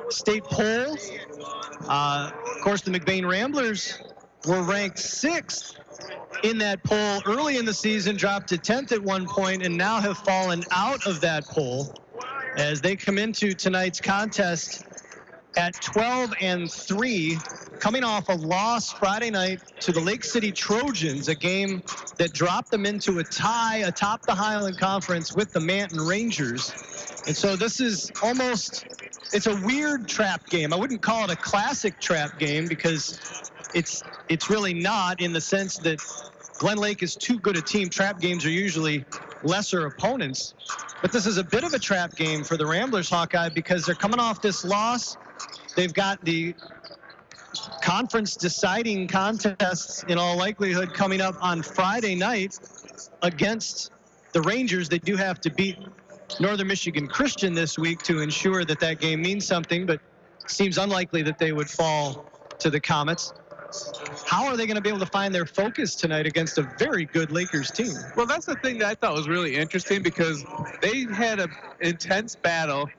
state poll. Of course, the McBain Ramblers were ranked 6th in that poll early in the season, dropped to 10th at one point, and now have fallen out of that poll as they come into tonight's contest at 12-3, coming off a loss Friday night to the Lake City Trojans, a game that dropped them into a tie atop the Highland Conference with the Manton Rangers. And so this is it's a weird trap game. I wouldn't call it a classic trap game because it's really not, in the sense that Glen Lake is too good a team. Trap games are usually lesser opponents. But this is a bit of a trap game for the Ramblers, Hawkeye, because they're coming off this loss. They've got the conference deciding contests, in all likelihood, coming up on Friday night against the Rangers. They do have to beat Northern Michigan Christian this week to ensure that that game means something, but seems unlikely that they would fall to the Comets. How are they going to be able to find their focus tonight against a very good Lakers team? Well, that's the thing that I thought was really interesting, because they had an intense battle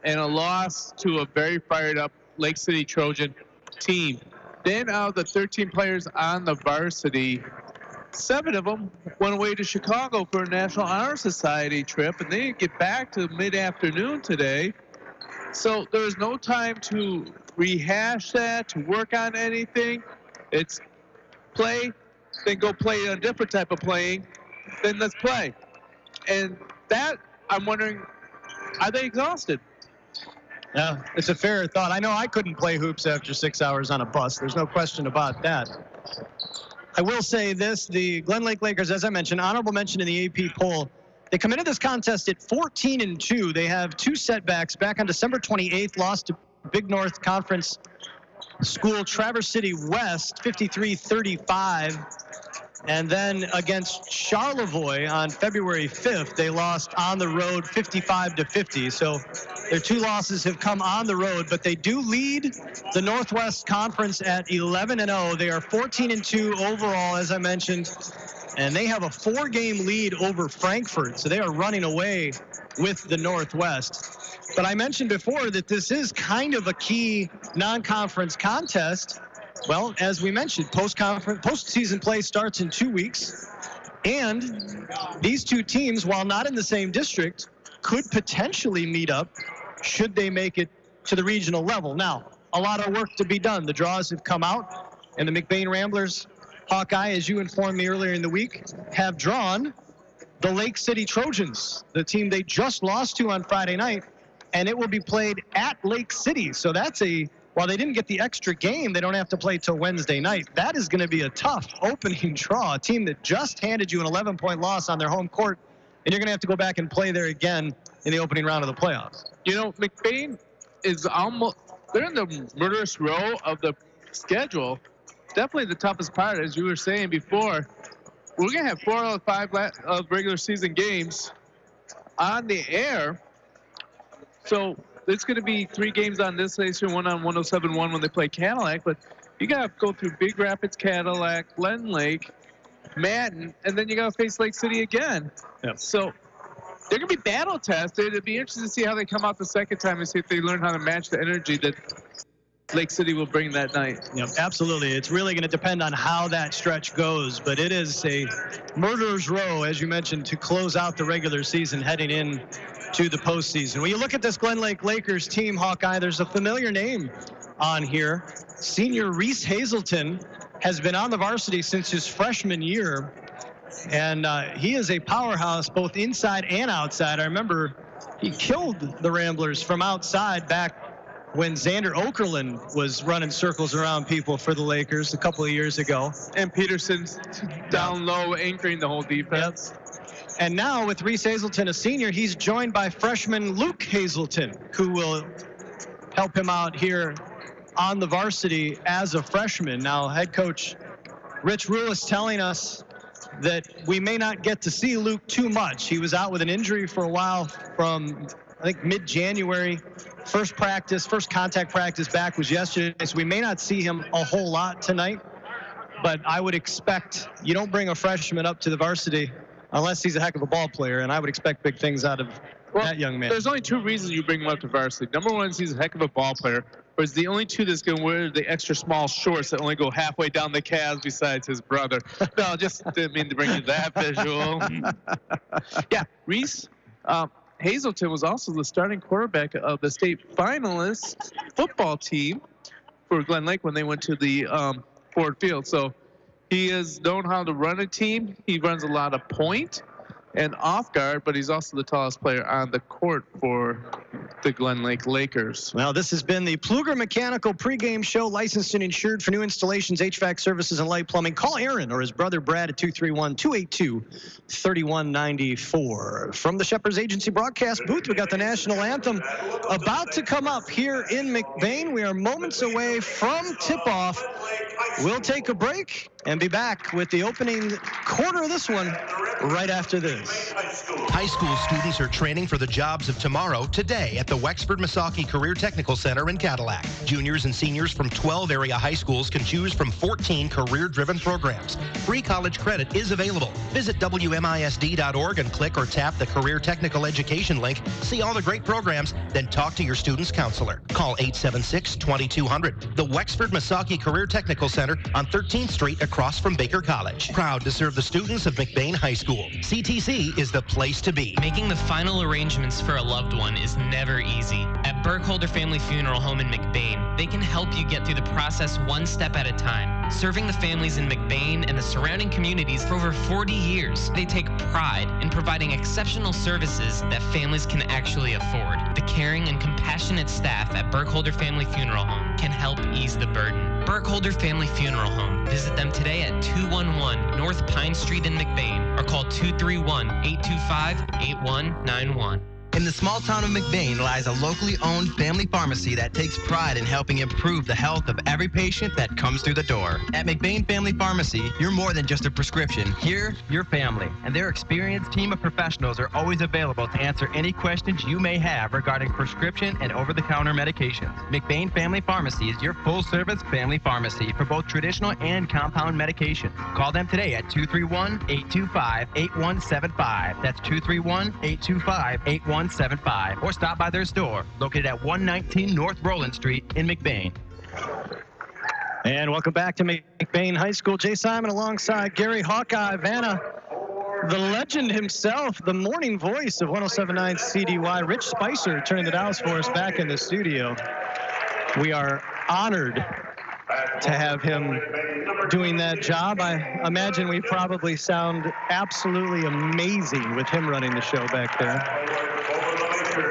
and a loss to a very fired up Lake City Trojan team. Then out of the 13 players on the varsity, 7 of them went away to Chicago for a National Honor Society trip, and they didn't get back to mid-afternoon today. So there's no time to rehash that, to work on anything. It's play, then go play a different type of playing, then let's play. And that, I'm wondering, are they exhausted? Yeah, it's a fair thought. I know I couldn't play hoops after 6 hours on a bus. There's no question about that. I will say this, the Glen Lake Lakers, as I mentioned, honorable mention in the AP poll, they come into this contest at 14-2. They have 2 setbacks. Back on December 28th, lost to Big North Conference school Traverse City West, 53-35. And then against Charlevoix on February 5th, they lost on the road 55-50. So their 2 losses have come on the road, but they do lead the Northwest Conference at 11-0. They are 14-2 overall, as I mentioned, and they have a 4-game lead over Frankfurt. So they are running away with the Northwest. But I mentioned before that this is kind of a key non-conference contest. Well, as we mentioned, postseason play starts in 2 weeks, and these 2 teams, while not in the same district, could potentially meet up should they make it to the regional level. Now, a lot of work to be done. The draws have come out, and the McBain Ramblers, Hawkeye, as you informed me earlier in the week, have drawn the Lake City Trojans, the team they just lost to on Friday night, and it will be played at Lake City. So that's while they didn't get the extra game, they don't have to play till Wednesday night. That is going to be a tough opening draw, a team that just handed you an 11-point loss on their home court, and you're going to have to go back and play there again in the opening round of the playoffs. You know, McBain is they're in the murderous row of the schedule. Definitely the toughest part, as you were saying before. We're going to have 4 out of 5 regular season games on the air. So it's going to be 3 games on this station, 1 on 107.1 when they play Cadillac. But you got to go through Big Rapids, Cadillac, Glen Lake, Manton, and then you got to face Lake City again. Yep. So they're going to be battle tested. It'd be interesting to see how they come out the second time and see if they learn how to match the energy that Lake City will bring that night. Yep, absolutely. It's really going to depend on how that stretch goes, but it is a murderer's row, as you mentioned, to close out the regular season heading in to the postseason. When you look at this Glen Lake Lakers team, Hawkeye, there's a familiar name on here. Senior Reese Hazelton has been on the varsity since his freshman year, and he is a powerhouse both inside and outside. I remember he killed the Ramblers from outside back when Xander Okerlund was running circles around people for the Lakers a couple of years ago. And Peterson's down low, anchoring the whole defense. Yep. And now with Reese Hazelton, a senior, he's joined by freshman Luke Hazelton, who will help him out here on the varsity as a freshman. Now, head coach Rich Rule is telling us that we may not get to see Luke too much. He was out with an injury for a while from, I think, mid-January. First contact practice back was yesterday, so we may not see him a whole lot tonight. But I would expect you don't bring a freshman up to the varsity unless he's a heck of a ball player, and I would expect big things out of Well, that young man. There's only two reasons you bring him up to varsity. Number one is he's a heck of a ball player, but he's the only two that's going to wear the extra small shorts that only go halfway down the calves besides his brother. No, just didn't mean to bring you that visual. Yeah, Reese Hazelton was also the starting quarterback of the state finalist football team for Glen Lake when they went to the Ford Field. So he has known how to run a team. He runs a lot of point and off guard, but he's also the tallest player on the court for the Glen Lake Lakers. Well, this has been the Pluger Mechanical pregame show, licensed and insured for new installations, HVAC services, and light plumbing. Call Aaron or his brother Brad at 231-282-3194. From the Shepherd's Agency broadcast booth, we got the national anthem about to come up here in McBain. We are moments away from tip-off. We'll take a break and be back with the opening quarter of this one right after this. High school students are training for the jobs of tomorrow today at the Wexford-Missaukee Career Technical Center in Cadillac. Juniors and seniors from 12 area high schools can choose from 14 career-driven programs. Free college credit is available. Visit WMISD.org and click or tap the Career Technical Education link. See all the great programs, then talk to your student's counselor. Call 876-2200. The Wexford-Missaukee Career Technical Center on 13th Street across from Baker College. Proud to serve the students of McBain High School. CTC is the place to be. Making the final arrangements for a loved one is never easy. At Burkholder Family Funeral Home in McBain, they can help you get through the process one step at a time. Serving the families in McBain and the surrounding communities for over 40 years, they take pride in providing exceptional services that families can actually afford. The caring and compassionate staff at Burkholder Family Funeral Home can help ease the burden. Burkholder Family Funeral Home. Visit them today at 211 North Pine Street in McBain or call 231-825-8191. In the small town of McBain lies a locally owned family pharmacy that takes pride in helping improve the health of every patient that comes through the door. At McBain Family Pharmacy, you're more than just a prescription. Here, you're family, and their experienced team of professionals are always available to answer any questions you may have regarding prescription and over-the-counter medications. McBain Family Pharmacy is your full-service family pharmacy for both traditional and compound medication. Call them today at 231-825-8175. That's 231-825-8175. Or stop by their store, located at 119 North Roland Street in McBain. And welcome back to McBain High School. Jay Simon alongside Gary Hawkeye Vanna, the legend himself, the morning voice of 107.9 CDY, Rich Spicer, turning the dials for us back in the studio. We are honored to have him doing that job. I imagine we probably sound absolutely amazing with him running the show back there.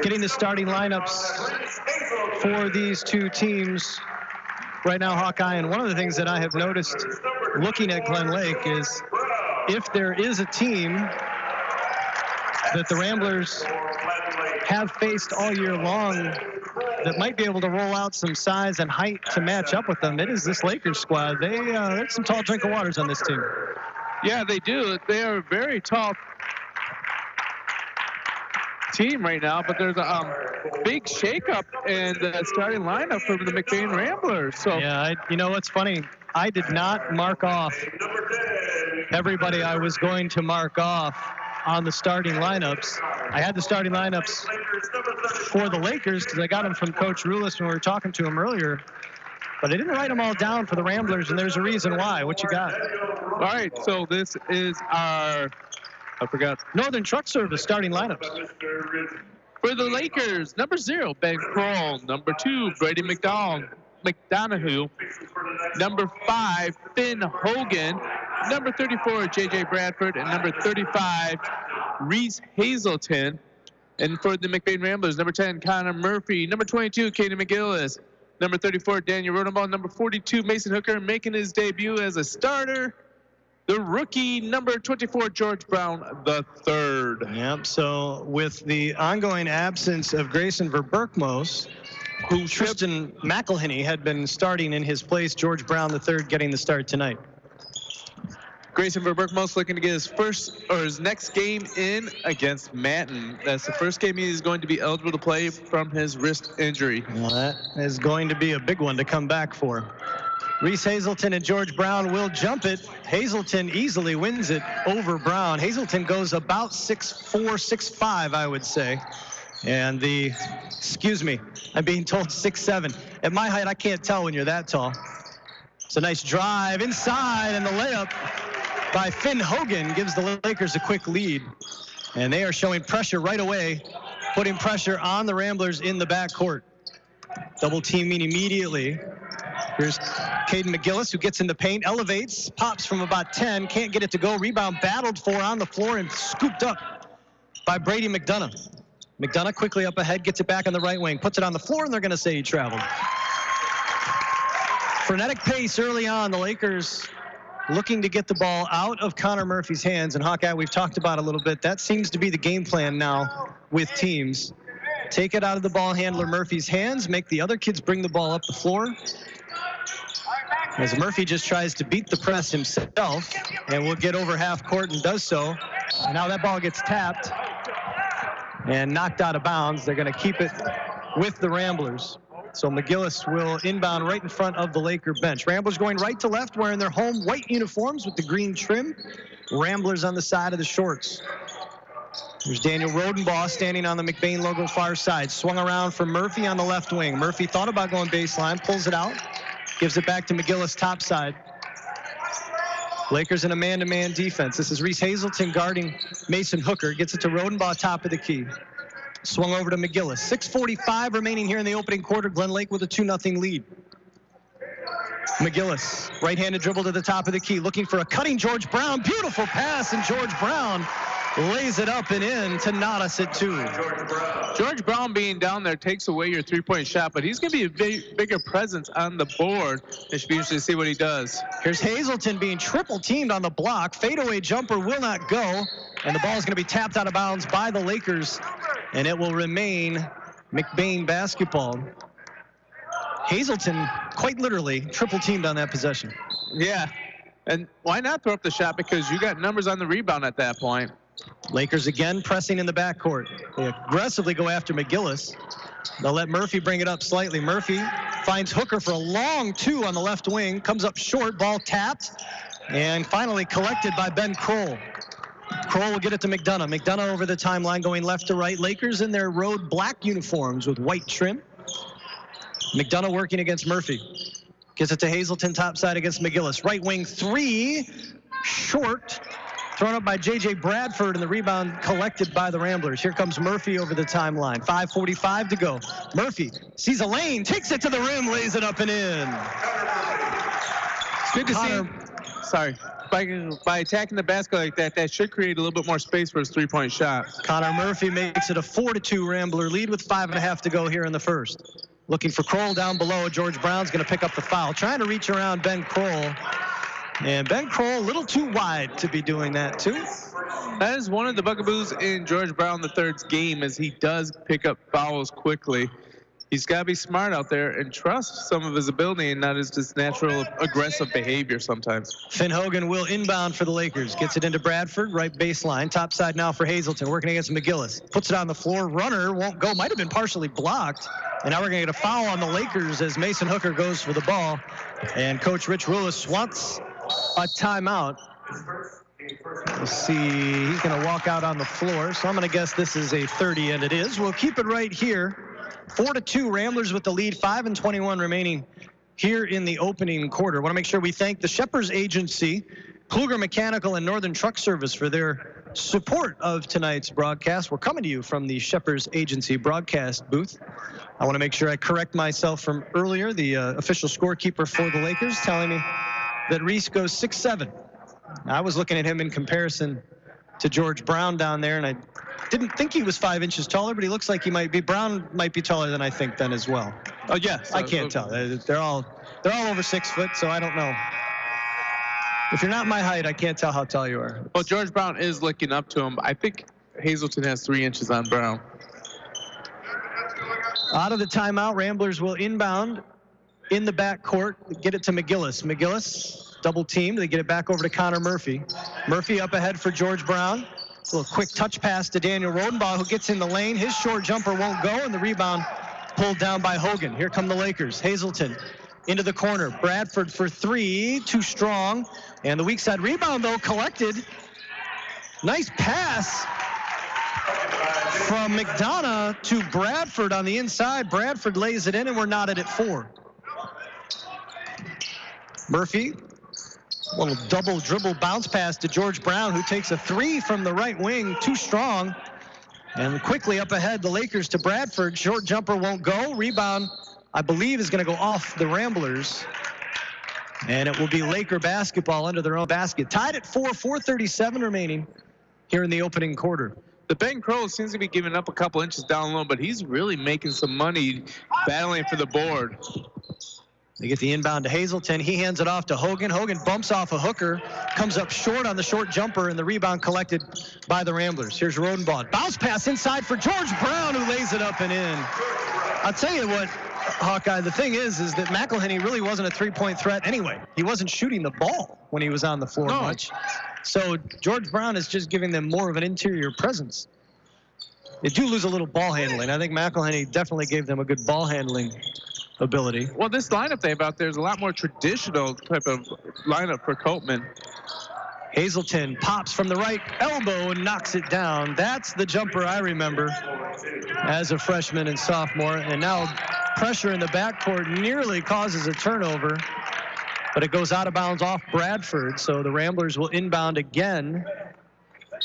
Getting the starting lineups for these two teams right now, Hawkeye, and one of the things that I have noticed looking at Glen Lake is if there is a team that the Ramblers have faced all year long that might be able to roll out some size and height to match up with them, it is this Lakers squad. There's some tall drink of waters on this team. Yeah, they do. They are a very tall team right now, but there's a big shakeup in the starting lineup for the McBain Ramblers. So yeah, you know what's funny? I did not mark off everybody I was going to mark off on the starting lineups. I had the starting lineups for the Lakers because I got them from Coach Rulis when we were talking to him earlier. But I didn't write them all down for the Ramblers, and there's a reason why. What you got? All right, so this is our, Northern Truck Service starting lineups. For the Lakers, number 0, Ben Kroll. Number 2, Brady McDonough. Number 5, Finn Hogan. Number 34, J.J. Bradford. And number 35, Reese Hazelton. And for the McBain Ramblers, number 10, Connor Murphy. Number 22, Katie McGillis. Number 34, Daniel Rodenbaugh. Number 42, Mason Hooker, making his debut as a starter. The rookie, number 24, George Brown III. Yep, so with the ongoing absence of Grayson Verberkmos, who Tristan McElhinney had been starting in his place, George Brown III getting the start tonight. Grayson Verberkmos looking to get his next game in against Manton. That's the first game he is going to be eligible to play from his wrist injury. Well, that is going to be a big one to come back for. Reese Hazelton and George Brown will jump it. Hazelton easily wins it over Brown. Hazelton goes about 6'4", 6'5", I would say. And excuse me, I'm being told 6'7". At my height, I can't tell when you're that tall. It's a nice drive inside, and the layup by Finn Hogan gives the Lakers a quick lead. And they are showing pressure right away, putting pressure on the Ramblers in the backcourt. Double teaming immediately. Here's Caden McGillis, who gets in the paint, elevates, pops from about 10, can't get it to go. Rebound battled for on the floor and scooped up by Brady McDonough. McDonough quickly up ahead, gets it back on the right wing, puts it on the floor, and they're going to say he traveled. Frenetic pace early on. The Lakers looking to get the ball out of Connor Murphy's hands. And Hawkeye, we've talked about a little bit. That seems to be the game plan now with teams. Take it out of the ball handler Murphy's hands, make the other kids bring the ball up the floor. As Murphy just tries to beat the press himself, and will get over half court and does so. And now that ball gets tapped and knocked out of bounds. They're going to keep it with the Ramblers. So McGillis will inbound right in front of the Laker bench. Ramblers going right to left, wearing their home white uniforms with the green trim. Ramblers on the side of the shorts. There's Daniel Rodenbaugh standing on the McBain logo far side. Swung around for Murphy on the left wing. Murphy thought about going baseline, pulls it out, gives it back to McGillis top side. Lakers in a man-to-man defense. This is Reese Hazelton guarding Mason Hooker. Gets it to Rodenbaugh, top of the key. Swung over to McGillis. 6:45 remaining here in the opening quarter. Glen Lake with a 2-0 lead. McGillis, right-handed dribble to the top of the key, looking for a cutting George Brown. Beautiful pass, and George Brown lays it up and in to knot us at 2. George Brown being down there takes away your three-point shot, but he's going to be a bigger presence on the board. It should be interesting to see what he does. Here's Hazelton being triple teamed on the block. Fadeaway jumper will not go, and the ball is going to be tapped out of bounds by the Lakers, and it will remain McBain basketball. Hazelton, quite literally, triple teamed on that possession. Yeah, and why not throw up the shot, because you got numbers on the rebound at that point. Lakers again pressing in the backcourt. They aggressively go after McGillis. They'll let Murphy bring it up slightly. Murphy finds Hooker for a long 2 on the left wing. Comes up short, ball tapped, and finally collected by Ben Kroll. Kroll will get it to McDonough. McDonough over the timeline going left to right. Lakers in their road black uniforms with white trim. McDonough working against Murphy. Gets it to Hazelton top side against McGillis. Right wing 3, short. Thrown up by J.J. Bradford, and the rebound collected by the Ramblers. Here comes Murphy over the timeline. 5:45 to go. Murphy sees a lane, takes it to the rim, lays it up and in. It's good to see. Sorry. By attacking the basket like that, that should create a little bit more space for his three-point shot. Connor Murphy makes it a 4-2 Rambler lead with 5.5 to go here in the first. Looking for Kroll down below. George Brown's going to pick up the foul. Trying to reach around Ben Kroll. And Ben Kroll a little too wide to be doing that too. That is one of the bugaboos in George Brown III's game, as he does pick up fouls quickly. He's got to be smart out there and trust some of his ability and not his just natural aggressive behavior sometimes. Finn Hogan will inbound for the Lakers. Gets it into Bradford, right baseline. Top side now for Hazelton, working against McGillis. Puts it on the floor. Runner won't go. Might have been partially blocked. And now we're going to get a foul on the Lakers as Mason Hooker goes for the ball. And Coach Rich Rulis wants a timeout. Let's see, he's going to walk out on the floor. So I'm going to guess this is a 30, and it is. We'll keep it right here. 4-2 Ramblers with the lead, 5:21 remaining here in the opening quarter. I want to make sure we thank the Shepherd's Agency, Kluger Mechanical, and Northern Truck Service for their support of tonight's broadcast. We're coming to you from the Shepherd's Agency broadcast booth. I want to make sure I correct myself from earlier. The official scorekeeper for the Lakers telling me that Reese goes 6'7". I was looking at him in comparison to George Brown down there, and I didn't think he was 5 inches taller, but he looks like he might be. Brown might be taller than I think then as well. Oh, yeah. I can't tell. They're all over 6 foot, so I don't know. If you're not my height, I can't tell how tall you are. Well, George Brown is looking up to him. I think Hazelton has 3 inches on Brown. Out of the timeout, Ramblers will inbound in the backcourt. Get it to McGillis. McGillis, double teamed. They get it back over to Connor Murphy. Murphy up ahead for George Brown. A little quick touch pass to Daniel Rodenbaugh, who gets in the lane. His short jumper won't go, and the rebound pulled down by Hogan. Here come the Lakers. Hazelton into the corner. Bradford for three, too strong. And the weak side rebound, though, collected. Nice pass from McDonough to Bradford on the inside. Bradford lays it in, and we're knotted at 4. Murphy, a little double dribble bounce pass to George Brown, who takes a three from the right wing, too strong. And quickly up ahead, the Lakers to Bradford. Short jumper won't go. Rebound, I believe, is going to go off the Ramblers. And it will be Laker basketball under their own basket. Tied at 4, 4:37 remaining here in the opening quarter. The Ben Crow seems to be giving up a couple inches down low, but he's really making some money battling for the board. They get the inbound to Hazelton. He hands it off to Hogan. Hogan bumps off a hooker, comes up short on the short jumper, and the rebound collected by the Ramblers. Here's Rodenbaugh. Bounce pass inside for George Brown, who lays it up and in. I'll tell you what, Hawkeye, the thing is that McElhenney really wasn't a three-point threat anyway. He wasn't shooting the ball when he was on the floor much. So George Brown is just giving them more of an interior presence. They do lose a little ball handling. I think McElhenney definitely gave them a good ball handling ability. Well, this lineup they have out there is a lot more traditional type of lineup for Copeman. Hazelton pops from the right elbow and knocks it down. That's the jumper I remember as a freshman and sophomore. And now pressure in the backcourt nearly causes a turnover, but it goes out of bounds off Bradford. So the Ramblers will inbound again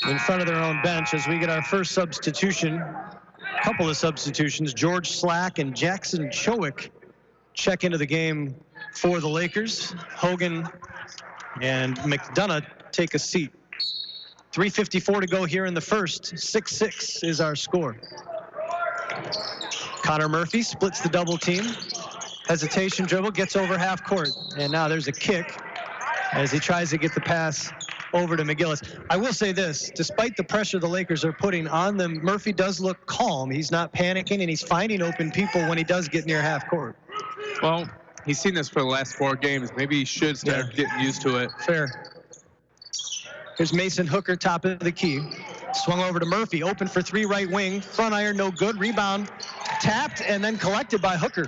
in front of their own bench as we get our first substitution. A couple of substitutions. George Slack and Jackson Chowick check into the game for the Lakers. Hogan and McDonough take a seat. 3:54 to go here in the first. 6-6 is our score. Connor Murphy splits the double team. Hesitation dribble, gets over half court. And now there's a kick as he tries to get the pass over to McGillis. I will say this, despite the pressure the Lakers are putting on them, Murphy does look calm. He's not panicking, and he's finding open people when he does get near half court. Well, he's seen this for the last 4 games. Maybe he should start getting used to it. Fair. Here's Mason Hooker, top of the key. Swung over to Murphy, open for three, right wing. Front iron, no good. Rebound tapped and then collected by Hooker.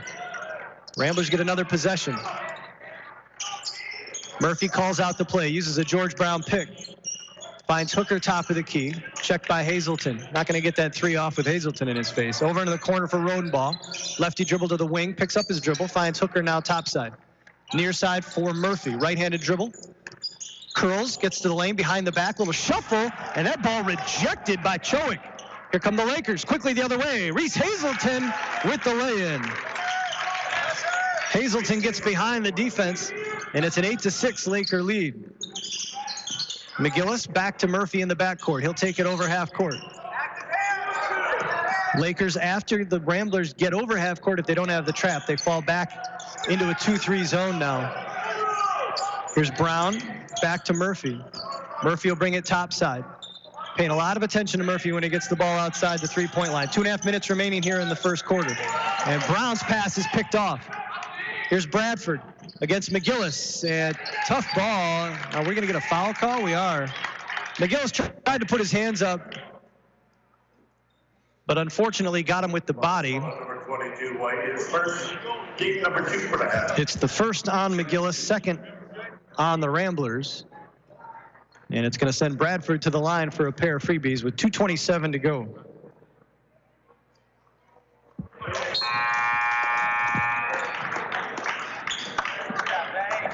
Ramblers get another possession. Murphy calls out the play, uses a George Brown pick. Finds Hooker top of the key. Checked by Hazelton. Not going to get that three off with Hazelton in his face. Over into the corner for Rodenbaugh. Lefty dribble to the wing. Picks up his dribble. Finds Hooker now topside. Near side for Murphy. Right-handed dribble. Curls. Gets to the lane behind the back. Little shuffle. And that ball rejected by Chowick. Here come the Lakers. Quickly the other way. Reese Hazelton with the lay-in. Hazelton gets behind the defense. And it's an 8-6 Laker lead. McGillis back to Murphy in the backcourt. He'll take it over half court. Lakers, after the Ramblers get over half court, if they don't have the trap, they fall back into a 2-3 zone now. Here's Brown, back to Murphy. Murphy will bring it topside. Paying a lot of attention to Murphy when he gets the ball outside the three-point line. 2.5 minutes remaining here in the first quarter. And Brown's pass is picked off. Here's Bradford against McGillis. And tough ball. Are we going to get a foul call? We are. McGillis tried to put his hands up, but unfortunately got him with the body. Number 22, White is first. Game number 2 for the half. It's the first on McGillis, second on the Ramblers. And it's going to send Bradford to the line for a pair of freebies with 2:27 to go.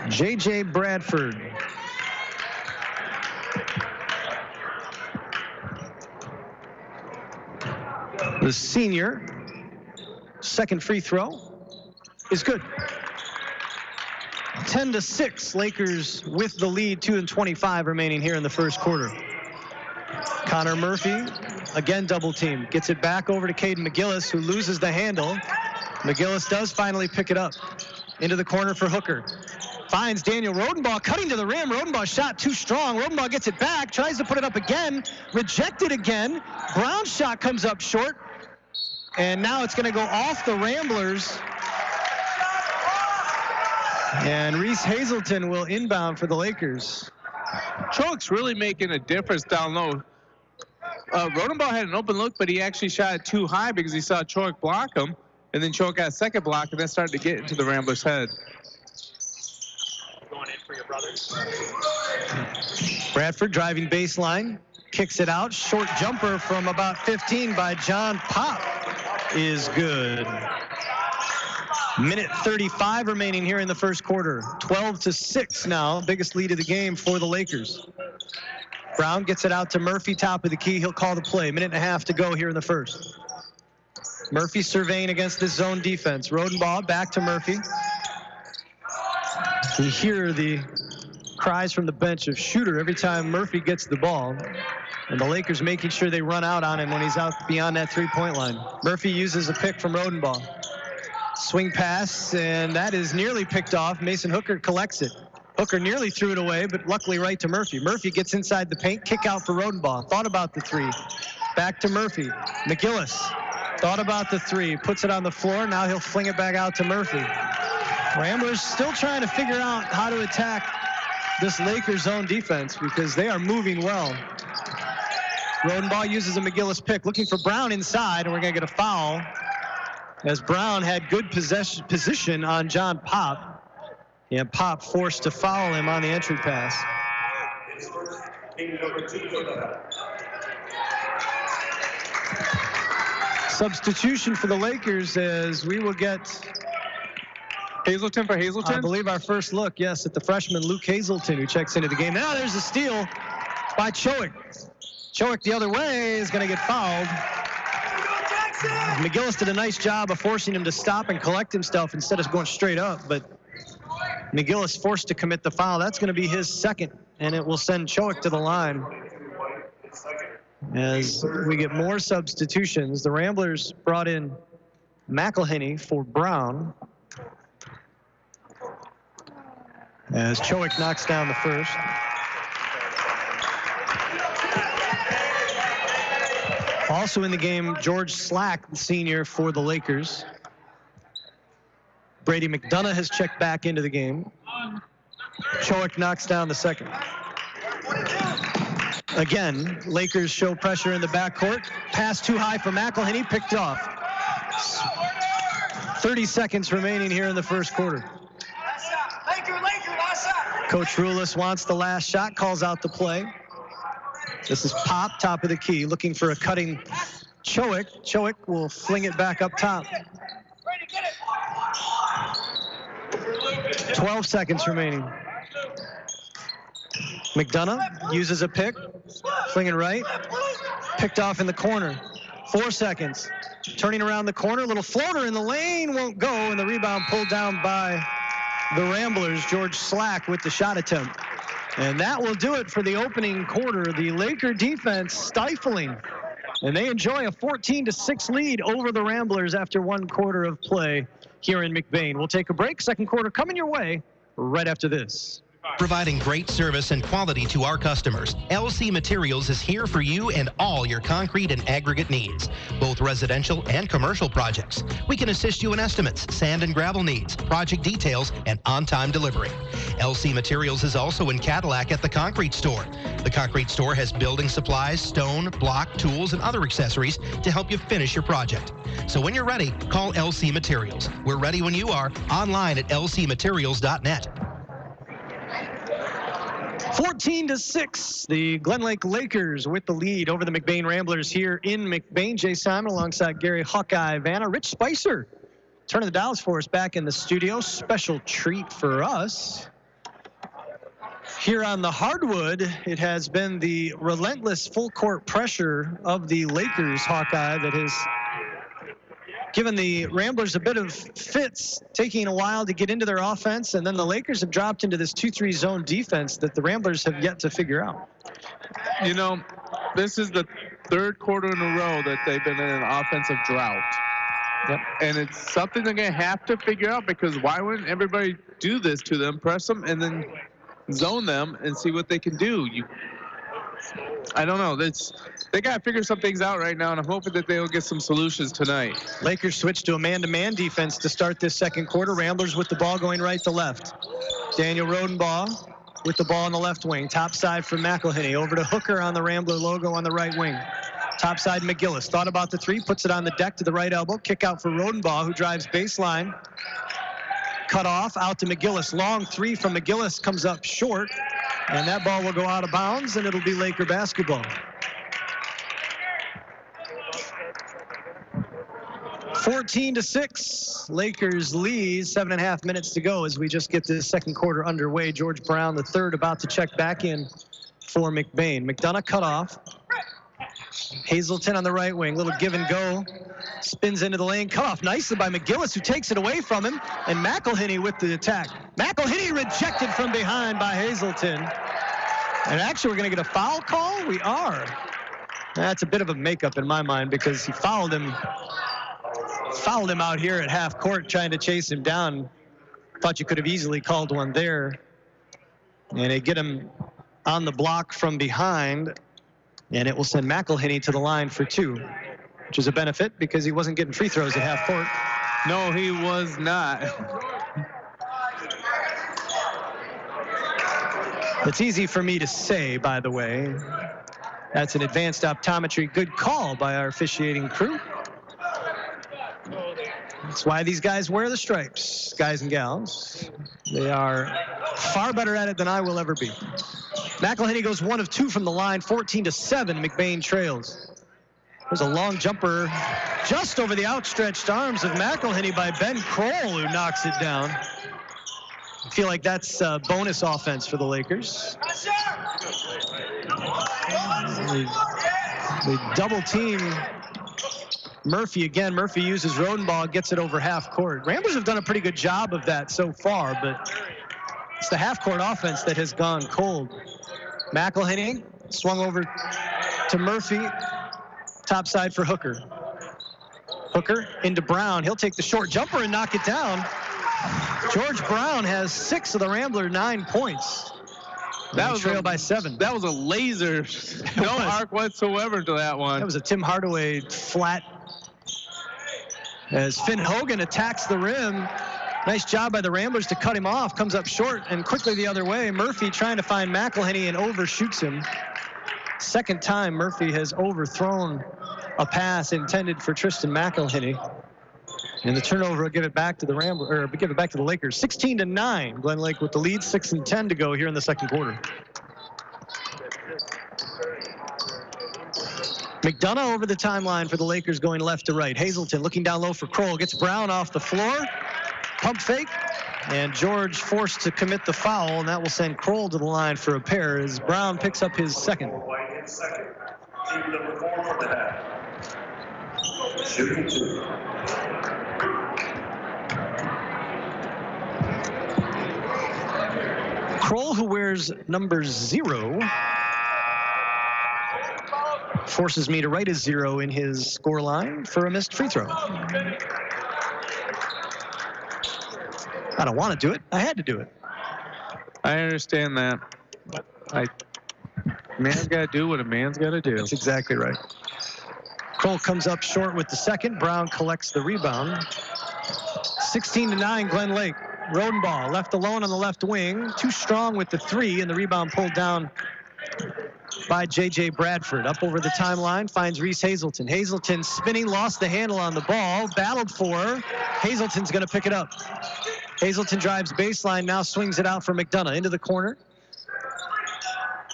J.J. Bradford. The senior, second free throw is good. 10-6, Lakers with the lead, 2:25 remaining here in the first quarter. Connor Murphy, again double team, gets it back over to Caden McGillis, who loses the handle. McGillis does finally pick it up. Into the corner for Hooker. Finds Daniel Rodenbaugh cutting to the rim. Rodenbaugh shot too strong. Rodenbaugh gets it back, tries to put it up again, rejected again. Brown's shot comes up short. And now it's going to go off the Ramblers. And Reese Hazelton will inbound for the Lakers. Choke's really making a difference down low. Rodenbaugh had an open look, but he actually shot it too high because he saw Choke block him. And then Choke got a second block, and that started to get into the Ramblers' head. Bradford driving baseline, kicks it out. Short jumper from about 15 by John Pop is good. Minute 35 remaining here in the first quarter. 12-6 now, biggest lead of the game for the Lakers. Brown gets it out to Murphy, top of the key. He'll call the play. Minute and a half to go here in the first. Murphy surveying against this zone defense. Rodenbaugh back to Murphy. You hear the cries from the bench of shooter every time Murphy gets the ball. And the Lakers making sure they run out on him when he's out beyond that three-point line. Murphy uses a pick from Rodenbaugh. Swing pass, and that is nearly picked off. Mason Hooker collects it. Hooker nearly threw it away, but luckily right to Murphy. Murphy gets inside the paint, kick out for Rodenbaugh. Thought about the three. Back to Murphy. McGillis thought about the three, puts it on the floor. Now he'll fling it back out to Murphy. Ramblers still trying to figure out how to attack this Lakers zone defense because they are moving well. Rodenbaugh uses a McGillis pick, looking for Brown inside, and we're going to get a foul as Brown had good position on John Pop. And Pop forced to foul him on the entry pass. Substitution for the Lakers as we will get Hazelton for Hazelton? I believe our first look, yes, at the freshman Luke Hazelton, who checks into the game. Now there's a steal by Chowick. Chowick the other way is going to get fouled. McGillis did a nice job of forcing him to stop and collect himself instead of going straight up, but McGillis forced to commit the foul. That's going to be his second, and it will send Chowick to the line. As we get more substitutions, the Ramblers brought in McElhenney for Brown. As Chowick knocks down the first. Also in the game, George Slack, the senior for the Lakers. Brady McDonough has checked back into the game. Chowick knocks down the second. Again, Lakers show pressure in the backcourt. Pass too high for McElhenney, picked off. 30 seconds remaining here in the first quarter. Coach Rulis wants the last shot, calls out the play. This is Pop, top of the key, looking for a cutting Chowick. Chowick will fling it back up top. 12 seconds remaining. McDonough uses a pick, flinging right, picked off in the corner. 4 seconds. Turning around the corner, little floater in the lane, won't go, and the rebound pulled down by the Ramblers. George Slack with the shot attempt. And that will do it for the opening quarter. The Laker defense stifling. And they enjoy a 14-6 lead over the Ramblers after one quarter of play here in McBain. We'll take a break. Second quarter coming your way right after this. Providing great service and quality to our customers, LC Materials is here for you and all your concrete and aggregate needs, both residential and commercial projects. We can assist you in estimates, sand and gravel needs, project details, and on-time delivery. LC Materials is also in Cadillac at the Concrete Store. The Concrete Store has building supplies, stone, block, tools, and other accessories to help you finish your project. So when you're ready, call LC Materials. We're ready when you are, online at lcmaterials.net. 14-6, the Glen Lake Lakers with the lead over the McBain Ramblers here in McBain. Jay Simon alongside Gary Hawkeye Vanna. Rich Spicer turning the dials for us back in the studio. Special treat for us. Here on the hardwood, it has been the relentless full court pressure of the Lakers, Hawkeye, that has given the Ramblers a bit of fits, taking a while to get into their offense, and then the Lakers have dropped into this 2-3 zone defense that the Ramblers have yet to figure out. You know, this is the third quarter in a row that they've been in an offensive drought. Yep. And it's something they're going to have to figure out, because why wouldn't everybody do this to them, press them, and then zone them and see what they can do? I don't know. They got to figure some things out right now, and I'm hoping that they'll get some solutions tonight. Lakers switch to a man-to-man defense to start this second quarter. Ramblers with the ball going right to left. Daniel Rodenbaugh with the ball on the left wing. Top side for McElhenney. Over to Hooker on the Rambler logo on the right wing. Top side McGillis. Thought about the three. Puts it on the deck to the right elbow. Kick out for Rodenbaugh, who drives baseline. cut off, out to McGillis. Long three from McGillis comes up short, and that ball will go out of bounds, and it'll be Laker basketball. 14-6, Lakers lead, 7.5 minutes to go as we just get the second quarter underway. George Brown, the third, about to check back in for McBain. McDonough cut off. Hazelton on the right wing, little give and go. Spins into the lane, cut off nicely by McGillis, who takes it away from him, and McElhinney with the attack. McElhinney rejected from behind by Hazelton. And actually, we're going to get a foul call? We are. That's a bit of a makeup in my mind because he fouled him out here at half court trying to chase him down. Thought you could have easily called one there. And they get him on the block from behind, and it will send McElhinney to the line for two, which is a benefit because he wasn't getting free throws at half court. No, he was not. It's easy for me to say, by the way. That's an advanced optometry. Good call by our officiating crew. That's why these guys wear the stripes, guys and gals. They are far better at it than I will ever be. McElhinney goes 1 of 2 from the line, 14-7. McBain trails. There's a long jumper just over the outstretched arms of McElhinney by Ben Kroll, who knocks it down. I feel like that's bonus offense for the Lakers. They double team Murphy again. Murphy uses Rodenbaugh, gets it over half court. Ramblers have done a pretty good job of that so far, but it's the half court offense that has gone cold. McElhinney swung over to Murphy, top side for Hooker. Hooker into Brown. He'll take the short jumper and knock it down. George Brown has 6 of the Rambler 9 points. That was trailed by 7. That was a laser. No arc whatsoever to that one. That was a Tim Hardaway flat. As Finn Hogan attacks the rim. Nice job by the Ramblers to cut him off. Comes up short and quickly the other way. Murphy trying to find McElhinney and overshoots him. Second time Murphy has overthrown a pass intended for Tristan McElhinney. And the turnover will give it back to the give it back to the Lakers. 16-9. Glen Lake with the lead. 6:10 to go here in the second quarter. McDonough over the timeline for the Lakers going left to right. Hazelton looking down low for Kroll. Gets Brown off the floor. Pump fake. And George forced to commit the foul, and that will send Kroll to the line for a pair as Brown picks up his second. Team number 4 for the half. Shooting 2. Kroll, who wears number 0, forces me to write a 0 in his score line for a missed free throw. I don't want to do it. I had to do it. I understand that. Man's got to do what a man's got to do. That's exactly right. Kroll comes up short with the second. Brown collects the rebound. 16-9, Glen Lake. Rodenbaugh left alone on the left wing. Too strong with the 3, and the rebound pulled down by J.J. Bradford. Up over the timeline, finds Reese Hazelton. Hazelton spinning, lost the handle on the ball, battled for. Hazelton's going to pick it up. Hazelton drives baseline, now swings it out for McDonough into the corner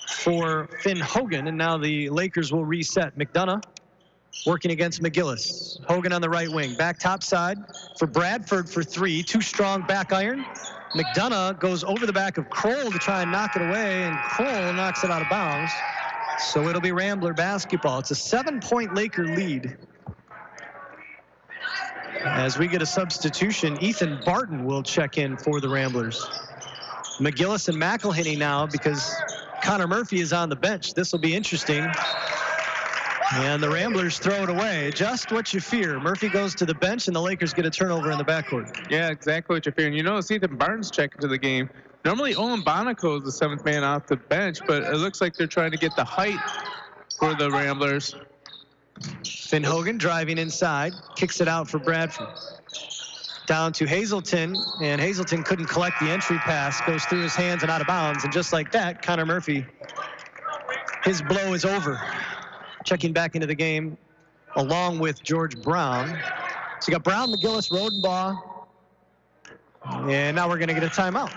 for Finn Hogan, and now the Lakers will reset. McDonough working against McGillis. Hogan on the right wing. Back top side for Bradford for 3. Too strong back iron. McDonough goes over the back of Kroll to try and knock it away, and Kroll knocks it out of bounds. So it'll be Rambler basketball. It's a 7-point Laker lead. As we get a substitution, Ethan Barton will check in for the Ramblers. McGillis and McElhinney now because Connor Murphy is on the bench. This will be interesting. And the Ramblers throw it away. Just what you fear. Murphy goes to the bench, and the Lakers get a turnover in the backcourt. Yeah, exactly what you're fearing. You notice Ethan Barton's checking to the game. Normally, Owen Bonico is the 7th man off the bench, but it looks like they're trying to get the height for the Ramblers. Finn Hogan driving inside, kicks it out for Bradford. Down to Hazelton, and Hazelton couldn't collect the entry pass. Goes through his hands and out of bounds, and just like that, Connor Murphy, his blow is over. Checking back into the game along with George Brown. So you got Brown, McGillis, Rodenbaugh, And now we're going to get a timeout.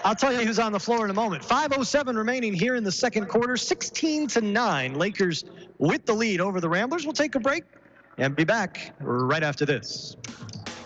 I'll tell you who's on the floor in a moment. 5:07 remaining here in the second quarter. 16-9. Lakers with the lead over the Ramblers. We'll take a break and be back right after this.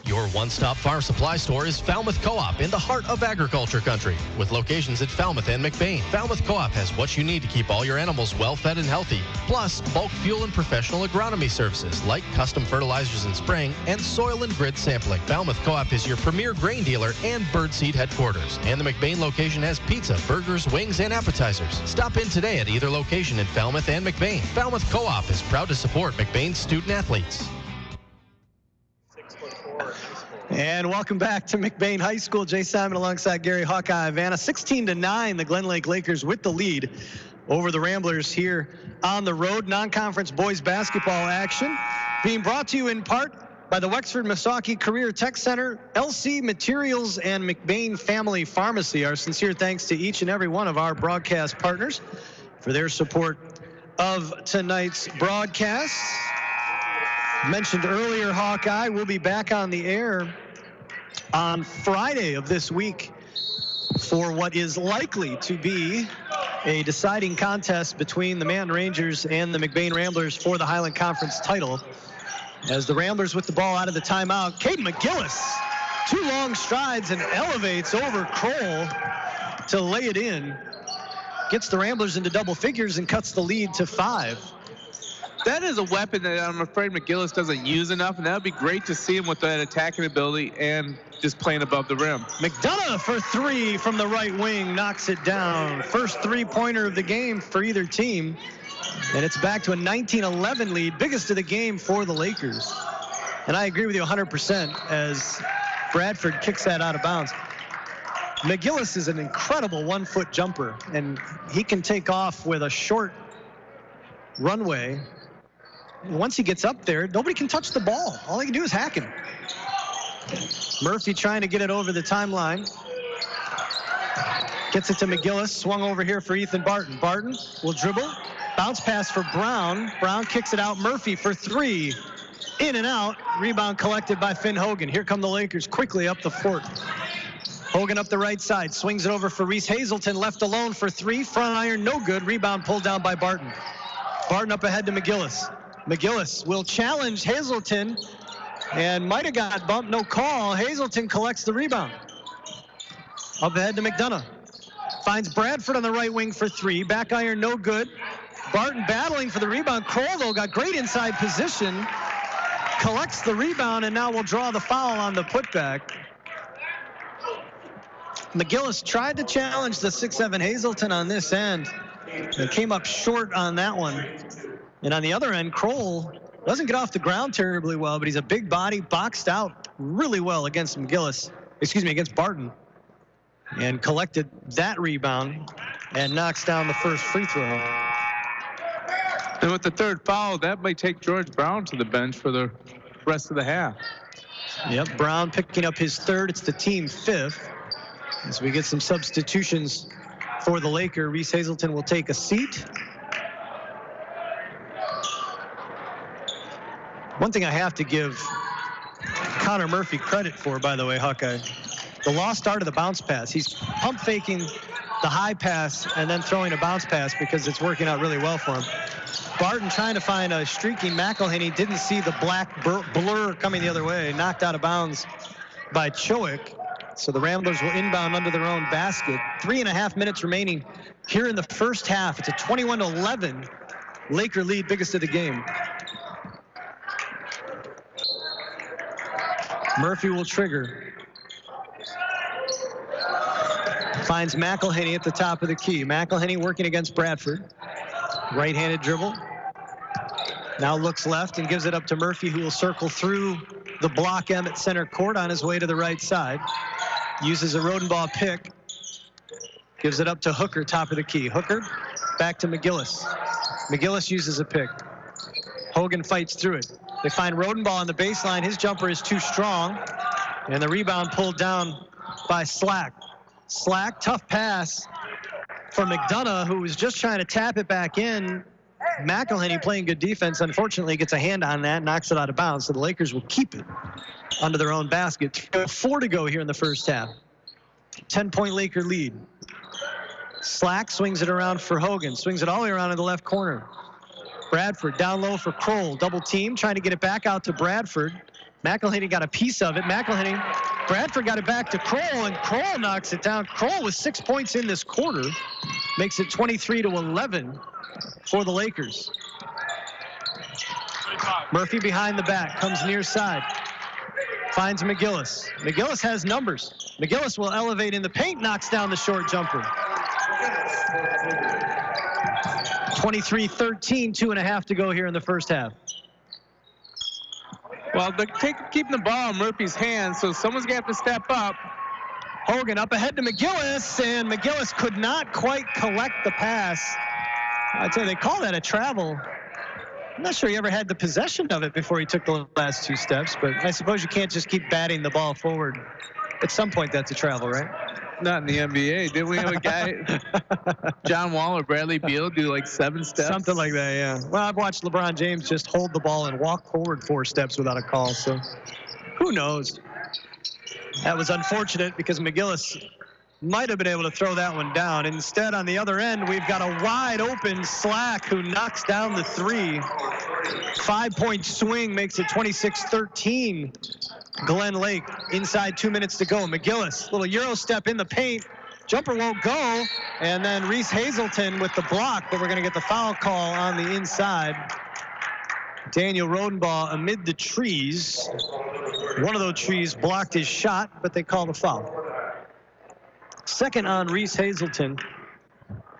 Your one-stop farm supply store is Falmouth Co-op in the heart of agriculture country. With locations at Falmouth and McBain, Falmouth Co-op has what you need to keep all your animals well-fed and healthy. Plus, bulk fuel and professional agronomy services like custom fertilizers and spraying and soil and grid sampling. Falmouth Co-op is your premier grain dealer and birdseed headquarters. And the McBain location has pizza, burgers, wings, and appetizers. Stop in today at either location in Falmouth and McBain. Falmouth Co-op is proud to support McBain's student athletes. And welcome back to McBain High School. Jay Simon alongside Gary Hawkeye Vanna. 16-9, the Glen Lake Lakers with the lead over the Ramblers here on the road. Non-conference boys basketball action being brought to you in part by the Wexford Missaukee Career Tech Center, LC Materials, and McBain Family Pharmacy. Our sincere thanks to each and every one of our broadcast partners for their support of tonight's broadcast. Mentioned earlier, Hawkeye will be back on the air on Friday of this week for what is likely to be a deciding contest between the Manton Rangers and the McBain Ramblers for the Highland Conference title. As the Ramblers with the ball out of the timeout, Caden McGillis, 2 long strides and elevates over Kroll to lay it in. Gets the Ramblers into double figures and cuts the lead to 5. That is a weapon that I'm afraid McGillis doesn't use enough, and that would be great to see him with that attacking ability and just playing above the rim. McDonough for 3 from the right wing, knocks it down. First 3-pointer of the game for either team, and it's back to a 19-11 lead, biggest of the game for the Lakers. And I agree with you 100% as Bradford kicks that out of bounds. McGillis is an incredible 1-foot jumper, and he can take off with a short runway. Once he gets up there, nobody can touch the ball. All he can do is hack him. Murphy trying to get it over the timeline. Gets it to McGillis. Swung over here for Ethan Barton. Barton will dribble. Bounce pass for Brown. Brown kicks it out. Murphy for 3. In and out. Rebound collected by Finn Hogan. Here come the Lakers quickly up the court. Hogan up the right side. Swings it over for Reese Hazelton. Left alone for 3. Front iron, no good. Rebound pulled down by Barton. Barton up ahead to McGillis. McGillis will challenge Hazelton and might have got bumped, no call. Hazelton collects the rebound. Up ahead to McDonough. Finds Bradford on the right wing for 3. Back iron, no good. Barton battling for the rebound. Kroll, though, got great inside position. Collects the rebound and now will draw the foul on the putback. McGillis tried to challenge the 6'7" Hazelton on this end and came up short on that one. And on the other end, Kroll doesn't get off the ground terribly well, but he's a big body, boxed out really well against against Barton, and collected that rebound and knocks down the first free throw. And with the 3rd foul, that might take George Brown to the bench for the rest of the half. Yep, Brown picking up his 3rd. It's the team 5th. As we get some substitutions for the Laker, Reese Hazelton will take a seat. One thing I have to give Connor Murphy credit for, by the way, Hawkeye, the lost start of the bounce pass. He's pump faking the high pass and then throwing a bounce pass because it's working out really well for him. Barton trying to find a streaky McElhenney, didn't see the black blur coming the other way, knocked out of bounds by Chowick. So the Ramblers will inbound under their own basket. 3.5 minutes remaining here in the first half. It's a 21-11 Laker lead, biggest of the game. Murphy will trigger. Finds McElhenney at the top of the key. McElhenney working against Bradford. Right-handed dribble. Now looks left and gives it up to Murphy, who will circle through the block M at center court on his way to the right side. Uses a Rodenbaugh pick. Gives it up to Hooker, top of the key. Hooker back to McGillis. McGillis uses a pick. Hogan fights through it. They find Rodenbaugh on the baseline. His jumper is too strong. And the rebound pulled down by Slack. Slack, tough pass from McDonough, who was just trying to tap it back in. McElhenney playing good defense, unfortunately, gets a hand on that, knocks it out of bounds, so the Lakers will keep it under their own basket. 4 to go here in the first half. 10-point Laker lead. Slack swings it around for Hogan, swings it all the way around in the left corner. Bradford down low for Kroll, double team, trying to get it back out to Bradford. McElhenney got a piece of it. Bradford got it back to Kroll, and Kroll knocks it down. Kroll with 6 points in this quarter, makes it 23-11 for the Lakers. Murphy behind the back, comes near side, finds McGillis. McGillis has numbers. McGillis will elevate in the paint, knocks down the short jumper. 23-13, 2.5 to go here in the first half. Well, they're keeping the ball in Murphy's hands, so someone's going to have to step up. Hogan up ahead to McGillis, and McGillis could not quite collect the pass. I'd say they call that a travel. I'm not sure he ever had the possession of it before he took the last 2 steps, but I suppose you can't just keep batting the ball forward. At some point, that's a travel, right? Not in the NBA. Didn't we have a guy, John Wall or Bradley Beal, do like 7 steps? Something like that, yeah. Well, I've watched LeBron James just hold the ball and walk forward 4 steps without a call, so who knows? That was unfortunate because McGillis might have been able to throw that one down. Instead, on the other end, we've got a wide open Slack who knocks down the 3. 5-point swing makes it 26-13. Glen Lake inside 2 minutes to go. McGillis, little Euro step in the paint. Jumper won't go. And then Reese Hazelton with the block, but we're going to get the foul call on the inside. Daniel Rodenbaugh amid the trees. One of those trees blocked his shot, but they called a foul. Second on Reese Hazelton,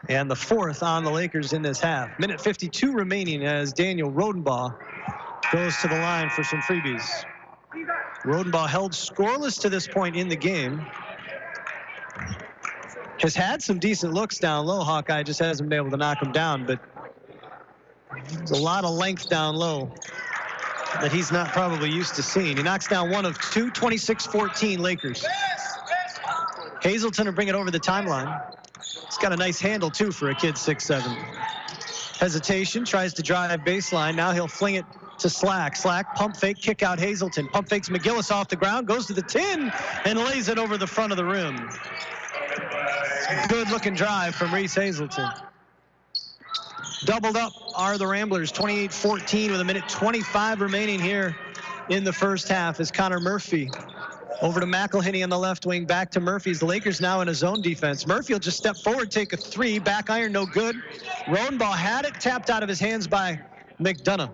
and the 4th on the Lakers in this half. Minute 52 remaining as Daniel Rodenbaugh goes to the line for some freebies. Rodenbaugh held scoreless to this point in the game. Has had some decent looks down low. Hawkeye just hasn't been able to knock him down, but there's a lot of length down low that he's not probably used to seeing. He knocks down 1 of 2, 26-14 Lakers. Hazelton will bring it over the timeline. He's got a nice handle, too, for a kid 6'7". Hesitation, tries to drive baseline. Now he'll fling it to Slack. Slack, pump fake, kick out Hazelton. Pump fakes McGillis off the ground, goes to the tin, and lays it over the front of the rim. Good-looking drive from Reese Hazelton. Doubled up are the Ramblers, 28-14 with a minute 25 remaining here in the first half as Connor Murphy over to McElhenney on the left wing, back to Murphy's. The Lakers now in a zone defense. Murphy will just step forward, take a 3, back iron, no good. Rodenbaugh had it, tapped out of his hands by McDonough.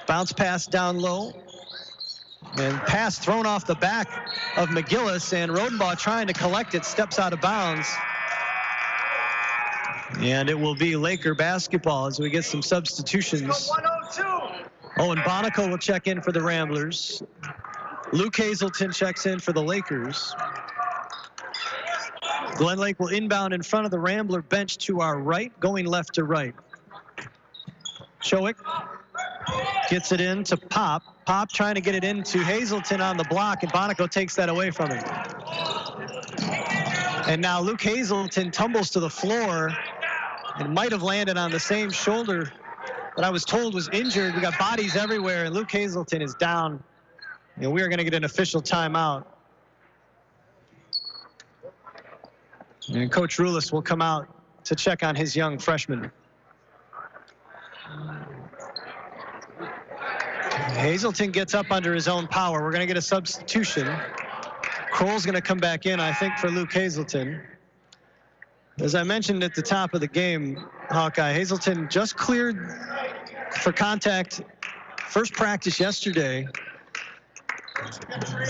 Bounce pass down low. And pass thrown off the back of McGillis, and Rodenbaugh trying to collect it, steps out of bounds. And it will be Laker basketball as we get some substitutions. Owen Bonico will check in for the Ramblers. Luke Hazelton checks in for the Lakers. Glen Lake will inbound in front of the Rambler bench to our right, going left to right. Chowick gets it in to Pop. Pop trying to get it into Hazelton on the block, and Bonico takes that away from him. And now Luke Hazelton tumbles to the floor and might have landed on the same shoulder that I was told was injured. We got bodies everywhere, and Luke Hazelton is down. And we are going to get an official timeout. And Coach Rulis will come out to check on his young freshman. Hazelton gets up under his own power. We're going to get a substitution. Kroll's going to come back in, I think, for Luke Hazelton. As I mentioned at the top of the game, Hawkeye, Hazelton just cleared for contact first practice yesterday.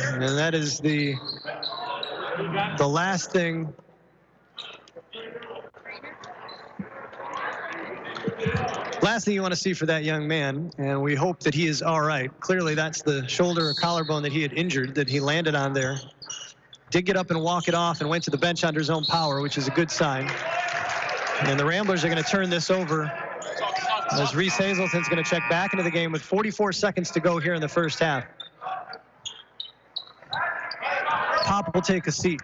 And that is the last thing you want to see for that young man, and we hope that he is all right. Clearly that's the shoulder or collarbone that he had injured that he landed on there. Did get up and walk it off and went to the bench under his own power, which is a good sign. And the Ramblers are going to turn this over as Reese Hazelton's going to check back into the game with 44 seconds to go here in the first half. Pop will take a seat.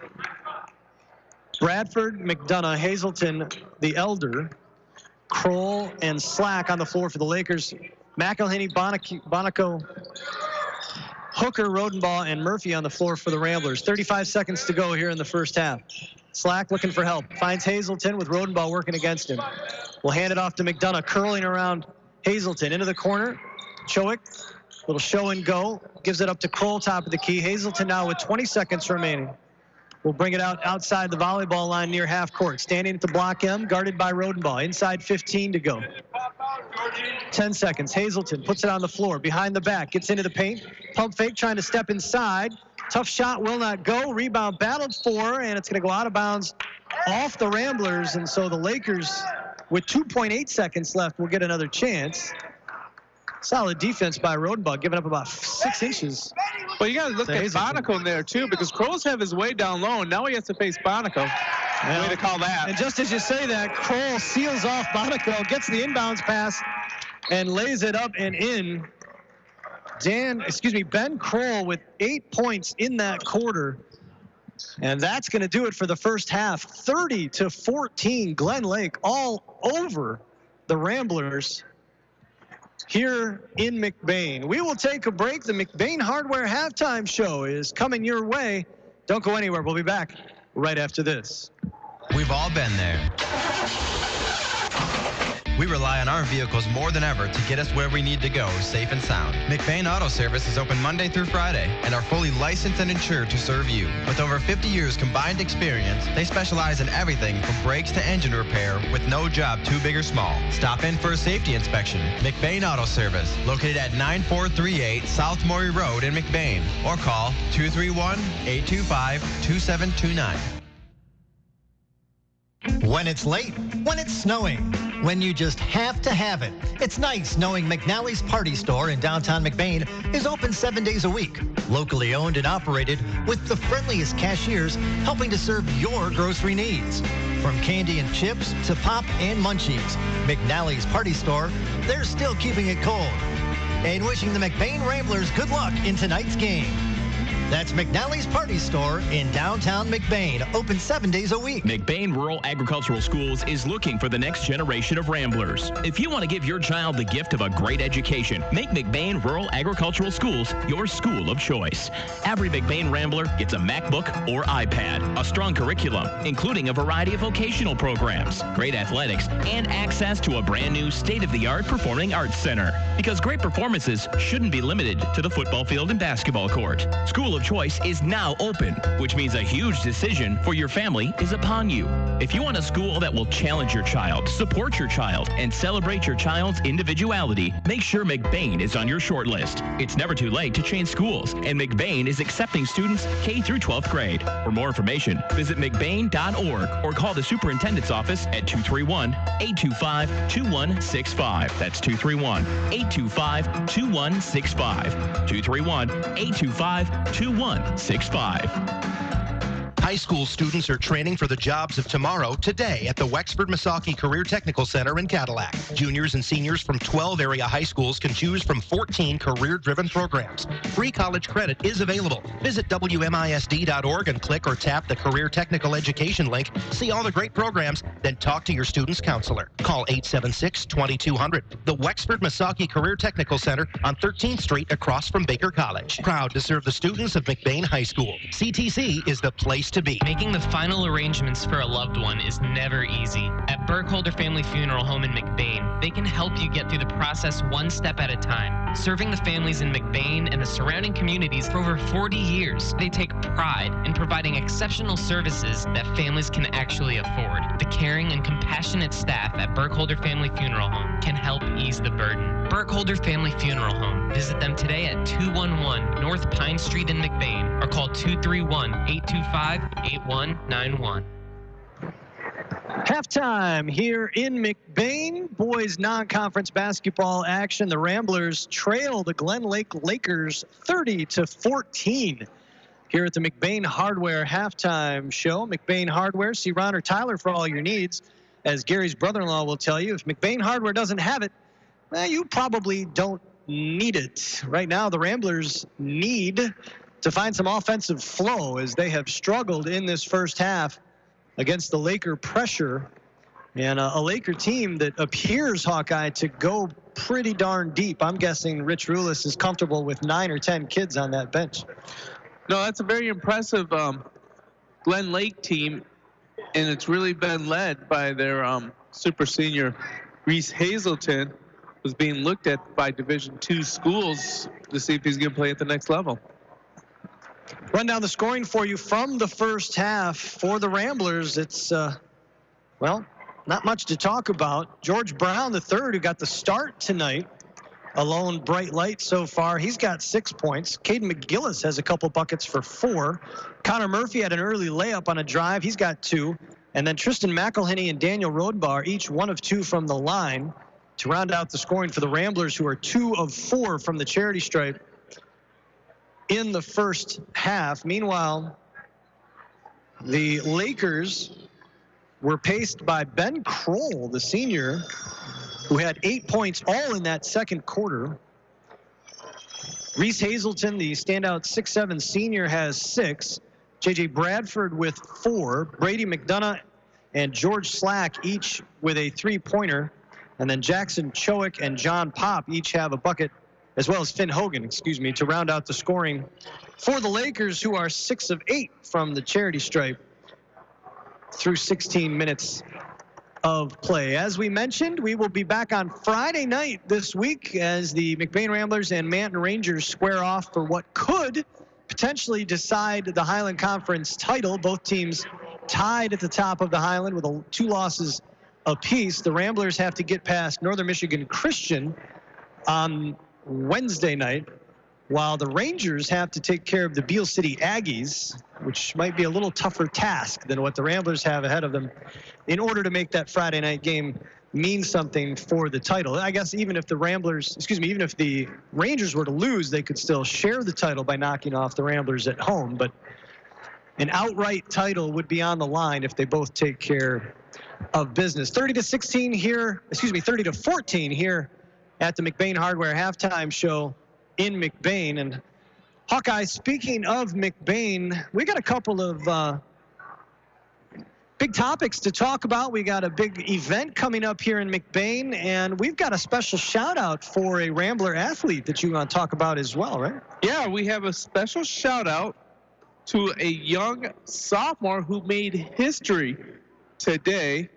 Bradford, McDonough, Hazelton, the elder, Kroll and Slack on the floor for the Lakers. McElhinney, Bonico, Hooker, Rodenbaugh, and Murphy on the floor for the Ramblers. 35 seconds to go here in the first half. Slack looking for help. Finds Hazelton with Rodenbaugh working against him. We'll hand it off to McDonough, curling around Hazelton. Into the corner. Chowick, little show and go. Gives it up to Kroll, top of the key. Hazelton now with 20 seconds remaining. We'll bring it out outside the volleyball line near half court. Standing at the block M, guarded by Rodenbaugh. Inside 15 to go. 10 seconds. Hazelton puts it on the floor. Behind the back. Gets into the paint. Pump fake trying to step inside. Tough shot will not go. Rebound battled for, and it's going to go out of bounds off the Ramblers. And so the Lakers, with 2.8 seconds left, will get another chance. Solid defense by Rodenbaugh, giving up about 6 inches. Well, you got to look at Bonico in there, too, because Kroll's have his way down low, and now he has to face Bonico. Way to call that. And just as you say that, Kroll seals off Bonico, gets the inbounds pass, and lays it up and in. Ben Kroll with 8 points in that quarter. And that's going to do it for the first half. 30-14, Glen Lake all over the Ramblers here in McBain. We will take a break. The McBain Hardware halftime show is coming your way. Don't go anywhere. We'll be back right after this. We've all been there. We rely on our vehicles more than ever to get us where we need to go, safe and sound. McBain Auto Service is open Monday through Friday and are fully licensed and insured to serve you. With over 50 years combined experience, they specialize in everything from brakes to engine repair with no job too big or small. Stop in for a safety inspection. McBain Auto Service, located at 9438 South Maury Road in McBain, or call 231-825-2729. When it's late, when it's snowing, when you just have to have it. It's nice knowing McNally's Party Store in downtown McBain is open 7 days a week. Locally owned and operated with the friendliest cashiers helping to serve your grocery needs. From candy and chips to pop and munchies, McNally's Party Store, they're still keeping it cold. And wishing the McBain Ramblers good luck in tonight's game. That's McNally's Party Store in downtown McBain, open 7 days a week. McBain Rural Agricultural Schools is looking for the next generation of Ramblers. If you want to give your child the gift of a great education, make McBain Rural Agricultural Schools your school of choice. Every McBain Rambler gets a MacBook or iPad, a strong curriculum, including a variety of vocational programs, great athletics, and access to a brand new state-of-the-art performing arts center. Because great performances shouldn't be limited to the football field and basketball court. School of Choice is now open, which means a huge decision for your family is upon you. If you want a school that will challenge your child, support your child, and celebrate your child's individuality, make sure McBain is on your short list. It's never too late to change schools, and McBain is accepting students K through 12th grade. For more information, visit mcbain.org or call the superintendent's office at 231-825-2165. That's 231-825-2165. 231-825-2165. High school students are training for the jobs of tomorrow today at the Wexford Misaki Career Technical Center in Cadillac. Juniors and seniors from 12 area high schools can choose from 14 career-driven programs. Free college credit is available. Visit WMISD.org and click or tap the Career Technical Education link. See all the great programs, then talk to your student's counselor. Call 876-2200. The Wexford Misaki Career Technical Center on 13th Street across from Baker College. Proud to serve the students of McBain High School. CTC is the place to be. Making the final arrangements for a loved one is never easy. At Burkholder Family Funeral Home in McBain, they can help you get through the process one step at a time. Serving the families in McBain and the surrounding communities for over 40 years, they take pride in providing exceptional services that families can actually afford. The caring and compassionate staff at Burkholder Family Funeral Home can help ease the burden. Burkholder Family Funeral Home. Visit them today at 211 North Pine Street in McBain or call 231-825-8191. Halftime here in McBain. Boys non-conference basketball action. The Ramblers trail the Glen Lake Lakers 30-14 here at the McBain Hardware halftime show. McBain Hardware, see Ron or Tyler for all your needs. As Gary's brother-in-law will tell you, if McBain Hardware doesn't have it, well, you probably don't need it. Right now, the Ramblers need to find some offensive flow as they have struggled in this first half against the Laker pressure. And a Laker team that appears, Hawkeye, to go pretty darn deep. I'm guessing Rich Rulis is comfortable with 9 or 10 kids on that bench. No, that's a very impressive Glen Lake team, and it's really been led by their super senior Reese Hazelton, who's being looked at by Division II schools to see if he's going to play at the next level. Run down the scoring for you from the first half for the Ramblers. It's, well, not much to talk about. George Brown, III, who got the start tonight, a lone bright light so far. He's got 6 points. Caden McGillis has a couple buckets for 4. Connor Murphy had an early layup on a drive. He's got 2. And then Tristan McElhenney and Daniel Rodenbar, each 1 of 2 from the line to round out the scoring for the Ramblers, who are 2 of 4 from the charity stripe in the first half. Meanwhile, the Lakers were paced by Ben Kroll, the senior, who had 8 points all in that second quarter. Reese Hazelton, the standout 6'7" senior, has 6. J.J. Bradford with 4. Brady McDonough and George Slack each with a 3-pointer. And then Jackson Chowick and John Pop each have a bucket, as well as Finn Hogan, to round out the scoring for the Lakers, who are 6 of 8 from the charity stripe through 16 minutes of play. As we mentioned, we will be back on Friday night this week as the McBain Ramblers and Manton Rangers square off for what could potentially decide the Highland Conference title. Both teams tied at the top of the Highland with 2 losses apiece. The Ramblers have to get past Northern Michigan Christian on Wednesday night, while the Rangers have to take care of the Beale City Aggies, which might be a little tougher task than what the Ramblers have ahead of them in order to make that Friday night game mean something for the title. I guess even if the even if the Rangers were to lose, they could still share the title by knocking off the Ramblers at home. But an outright title would be on the line if they both take care of business. 30-14 here at the McBain Hardware halftime show in McBain. And Hawkeye, speaking of McBain, we got a couple of big topics to talk about. We got a big event coming up here in McBain, and we've got a special shout out for a Rambler athlete that you want to talk about as well, right? Yeah, we have a special shout out to a young sophomore who made history today,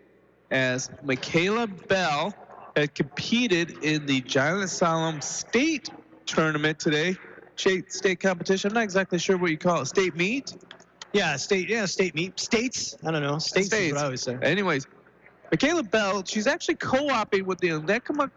as Michaela Bell had competed in the Giant Solemn State tournament today. State competition. I'm not exactly sure what you call it. State meet? Yeah, state meet. States? I don't know. States is what I always say. Anyways, Michaela Bell, she's actually co-oping with the Onekama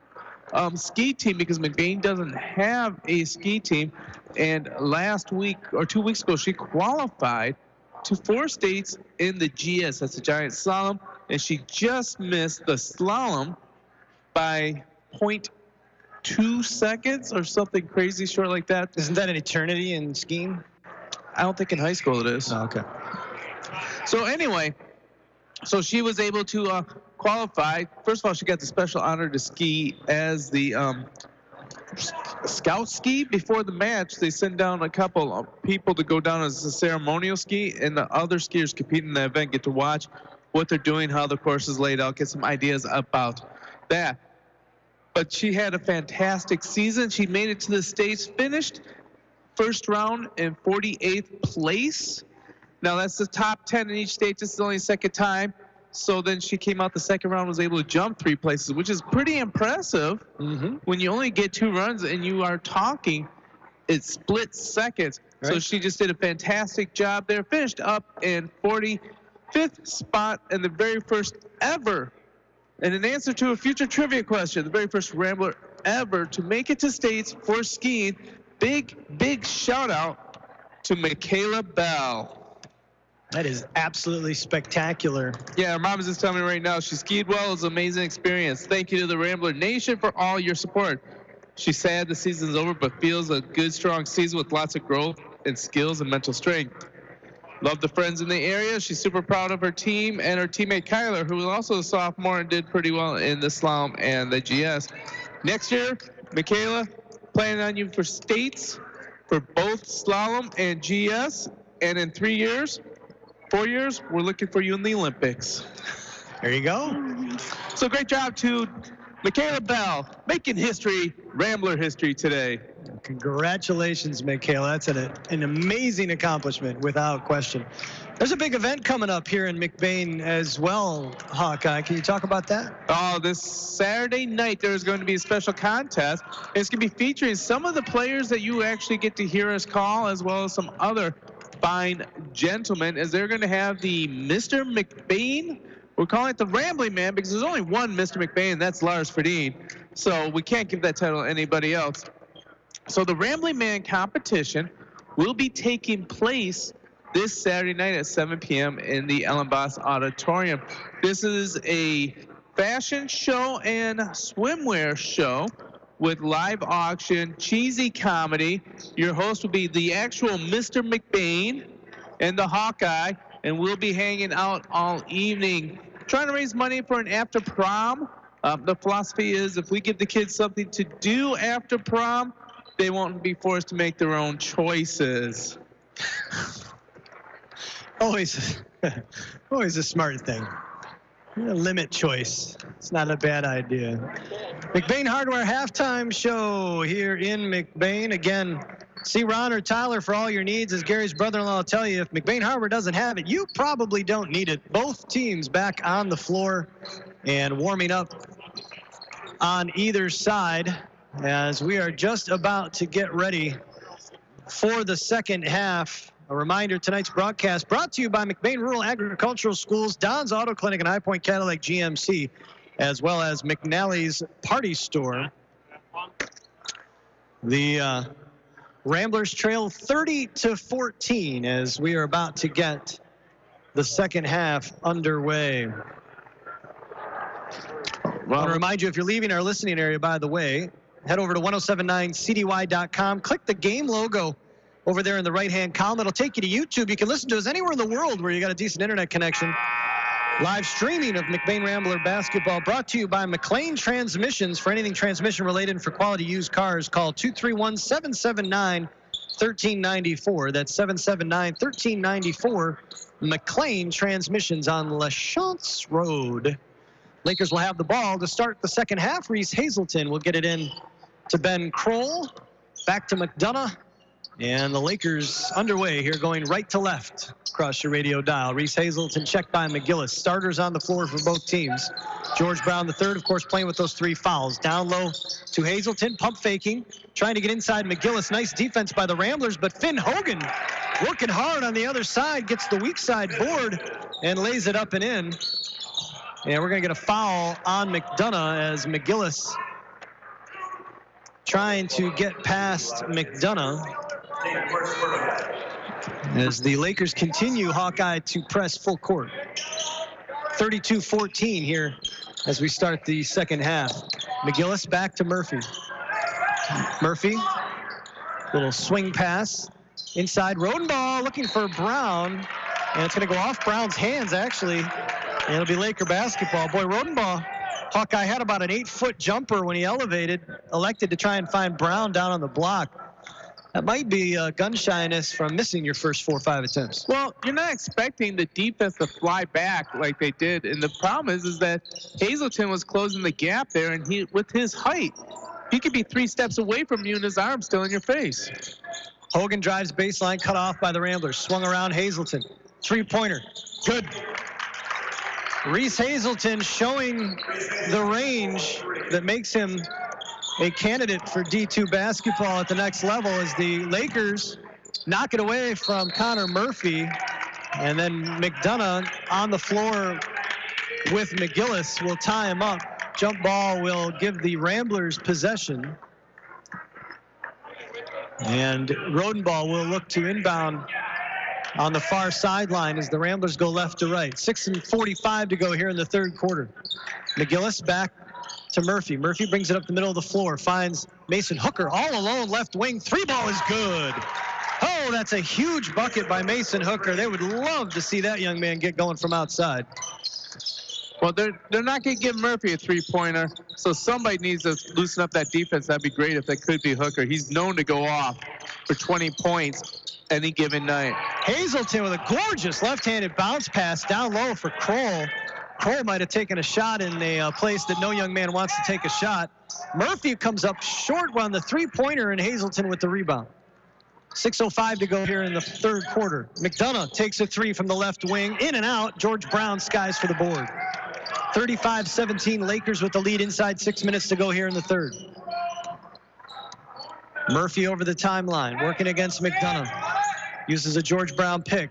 ski team because McBain doesn't have a ski team. And last week or 2 weeks ago, she qualified to 4 states in the GS. That's the Giant Slalom. And she just missed the slalom by 0.2 seconds or something crazy short like that. Isn't that an eternity in skiing? I don't think in high school it is. Oh, okay. So anyway, so she was able to qualify. First of all, she got the special honor to ski as the scout ski. Before the match, they send down a couple of people to go down as a ceremonial ski, and the other skiers competing in the event get to watch what they're doing, how the course is laid out, get some ideas about that. But she had a fantastic season. She made it to the States, finished first round in 48th place. Now that's the top 10 in each state. This is only the second time. So then she came out the second round, was able to jump 3 places, which is pretty impressive when you only get 2 runs and you are talking, it split seconds. Right. So she just did a fantastic job there. Finished up in 45th spot and the very first ever, and in answer to a future trivia question, the very first Rambler ever to make it to states for skiing. Big shout out to Michaela Bell. That is absolutely spectacular. Yeah, her mom is just telling me right now she skied well. It was an amazing experience. Thank you to the Rambler Nation for all your support. She's sad the season's over, but feels a good, strong season with lots of growth and skills and mental strength. Love the friends in the area. She's super proud of her team and her teammate Kyler, who was also a sophomore and did pretty well in the slalom and the GS. Next year, Michaela, planning on you for states for both slalom and GS. And in 4 years, we're looking for you in the Olympics. There you go. So great job to Michaela Bell, making history, Rambler history today. Congratulations, Michaela. That's an amazing accomplishment, without question. There's a big event coming up here in McBain as well, Hawkeye. Can you talk about that? Oh, this Saturday night, there's going to be a special contest. It's going to be featuring some of the players that you actually get to hear us call, as well as some other fine gentlemen, as they're going to have the Mr. McBain. We're calling it the Rambling Man because there's only one Mr. McBain, and that's Lars Ferdin. So we can't give that title to anybody else. So the Rambling Man competition will be taking place this Saturday night at 7 p.m. in the Ellen Boss Auditorium. This is a fashion show and swimwear show with live auction, cheesy comedy. Your host will be the actual Mr. McBain and the Hawkeye, and we'll be hanging out all evening, trying to raise money for an after prom. The philosophy is if we give the kids something to do after prom, they won't be forced to make their own choices. Always a smart thing. Limit choice. It's not a bad idea. McBain Hardware halftime show here in McBain. Again, see Ron or Tyler for all your needs. As Gary's brother-in-law will tell you, if McBain Hardware doesn't have it, you probably don't need it. Both teams back on the floor and warming up on either side as we are just about to get ready for the second half. A reminder, tonight's broadcast brought to you by McBain Rural Agricultural Schools, Don's Auto Clinic, and High Point Cadillac GMC, as well as McNally's Party Store. The Ramblers trail 30-14 as we are about to get the second half underway. I want to remind you, if you're leaving our listening area, by the way, head over to 107.9Wcdy.com. Click the game logo over there in the right-hand column. It'll take you to YouTube. You can listen to us anywhere in the world where you got a decent internet connection. Live streaming of McBain Rambler basketball brought to you by McLean Transmissions. For anything transmission related and for quality used cars, call 231-779-1394. That's 779-1394. McLean Transmissions on LaChance Road. Lakers will have the ball to start the second half. Reese Hazelton will get it in to Ben Kroll. Back to McDonough. And the Lakers underway here, going right to left across your radio dial. Reese Hazelton checked by McGillis. Starters on the floor for both teams. George Brown III, of course, playing with those 3 fouls. Down low to Hazelton, pump faking, trying to get inside McGillis. Nice defense by the Ramblers, but Finn Hogan working hard on the other side, gets the weak side board and lays it up and in. And we're going to get a foul on McDonough as McGillis trying to get past McDonough. As the Lakers continue, Hawkeye, to press full court. 32-14 here as we start the second half. McGillis back to Murphy. Murphy, little swing pass. Inside, Rodenbaugh looking for Brown. And it's going to go off Brown's hands, actually. And it'll be Laker basketball. Boy, Rodenbaugh, Hawkeye had about an 8-foot jumper when he elected to try and find Brown down on the block. That might be gun shyness from missing your first 4 or 5 attempts. Well, you're not expecting the defense to fly back like they did. And the problem is that Hazelton was closing the gap there, and he, with his height, he could be 3 steps away from you and his arm still in your face. Hogan drives baseline, cut off by the Ramblers. Swung around Hazelton. 3-pointer. Good. Reese Hazelton showing the range that makes him a candidate for D2 basketball at the next level as the Lakers knock it away from Connor Murphy. And then McDonough on the floor with McGillis will tie him up. Jump ball will give the Ramblers possession. And Rodenbaugh will look to inbound on the far sideline as the Ramblers go left to right. 6:45 to go here in the third quarter. McGillis back to Murphy. Murphy brings it up the middle of the floor, finds Mason Hooker all alone, left wing. 3-ball is good. Oh, that's a huge bucket by Mason Hooker. They would love to see that young man get going from outside. Well, they're not going to give Murphy a 3-pointer, so somebody needs to loosen up that defense. That'd be great if that could be Hooker. He's known to go off for 20 points any given night. Hazelton with a gorgeous left-handed bounce pass down low for Kroll. Kroll might have taken a shot in a place that no young man wants to take a shot. Murphy comes up short on the three-pointer, and Hazelton with the rebound. 6:05 to go here in the third quarter. McDonough takes a three from the left wing, in and out. George Brown skies for the board. 35-17, Lakers with the lead inside 6 minutes to go here in the third. Murphy over the timeline, working against McDonough. Uses a George Brown pick.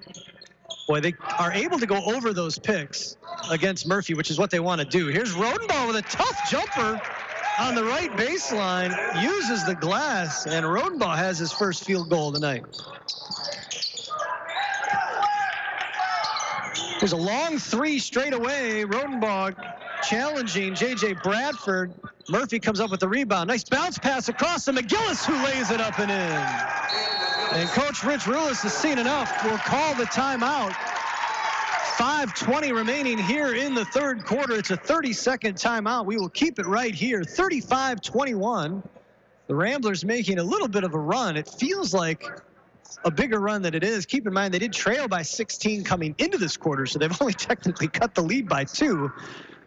Boy, they are able to go over those picks against Murphy, which is what they want to do. Here's Rodenbaugh with a tough jumper on the right baseline, uses the glass, and Rodenbaugh has his first field goal tonight. There's a long three straight away. Rodenbaugh challenging J.J. Bradford. Murphy comes up with the rebound. Nice bounce pass across to McGillis, who lays it up and in. And Coach Rich Rulis has seen enough. Will call the timeout. 5:20 remaining here in the third quarter. It's a 30-second timeout. We will keep it right here. 35-21. The Ramblers making a little bit of a run. It feels like a bigger run than it is. Keep in mind, they did trail by 16 coming into this quarter, so they've only technically cut the lead by 2.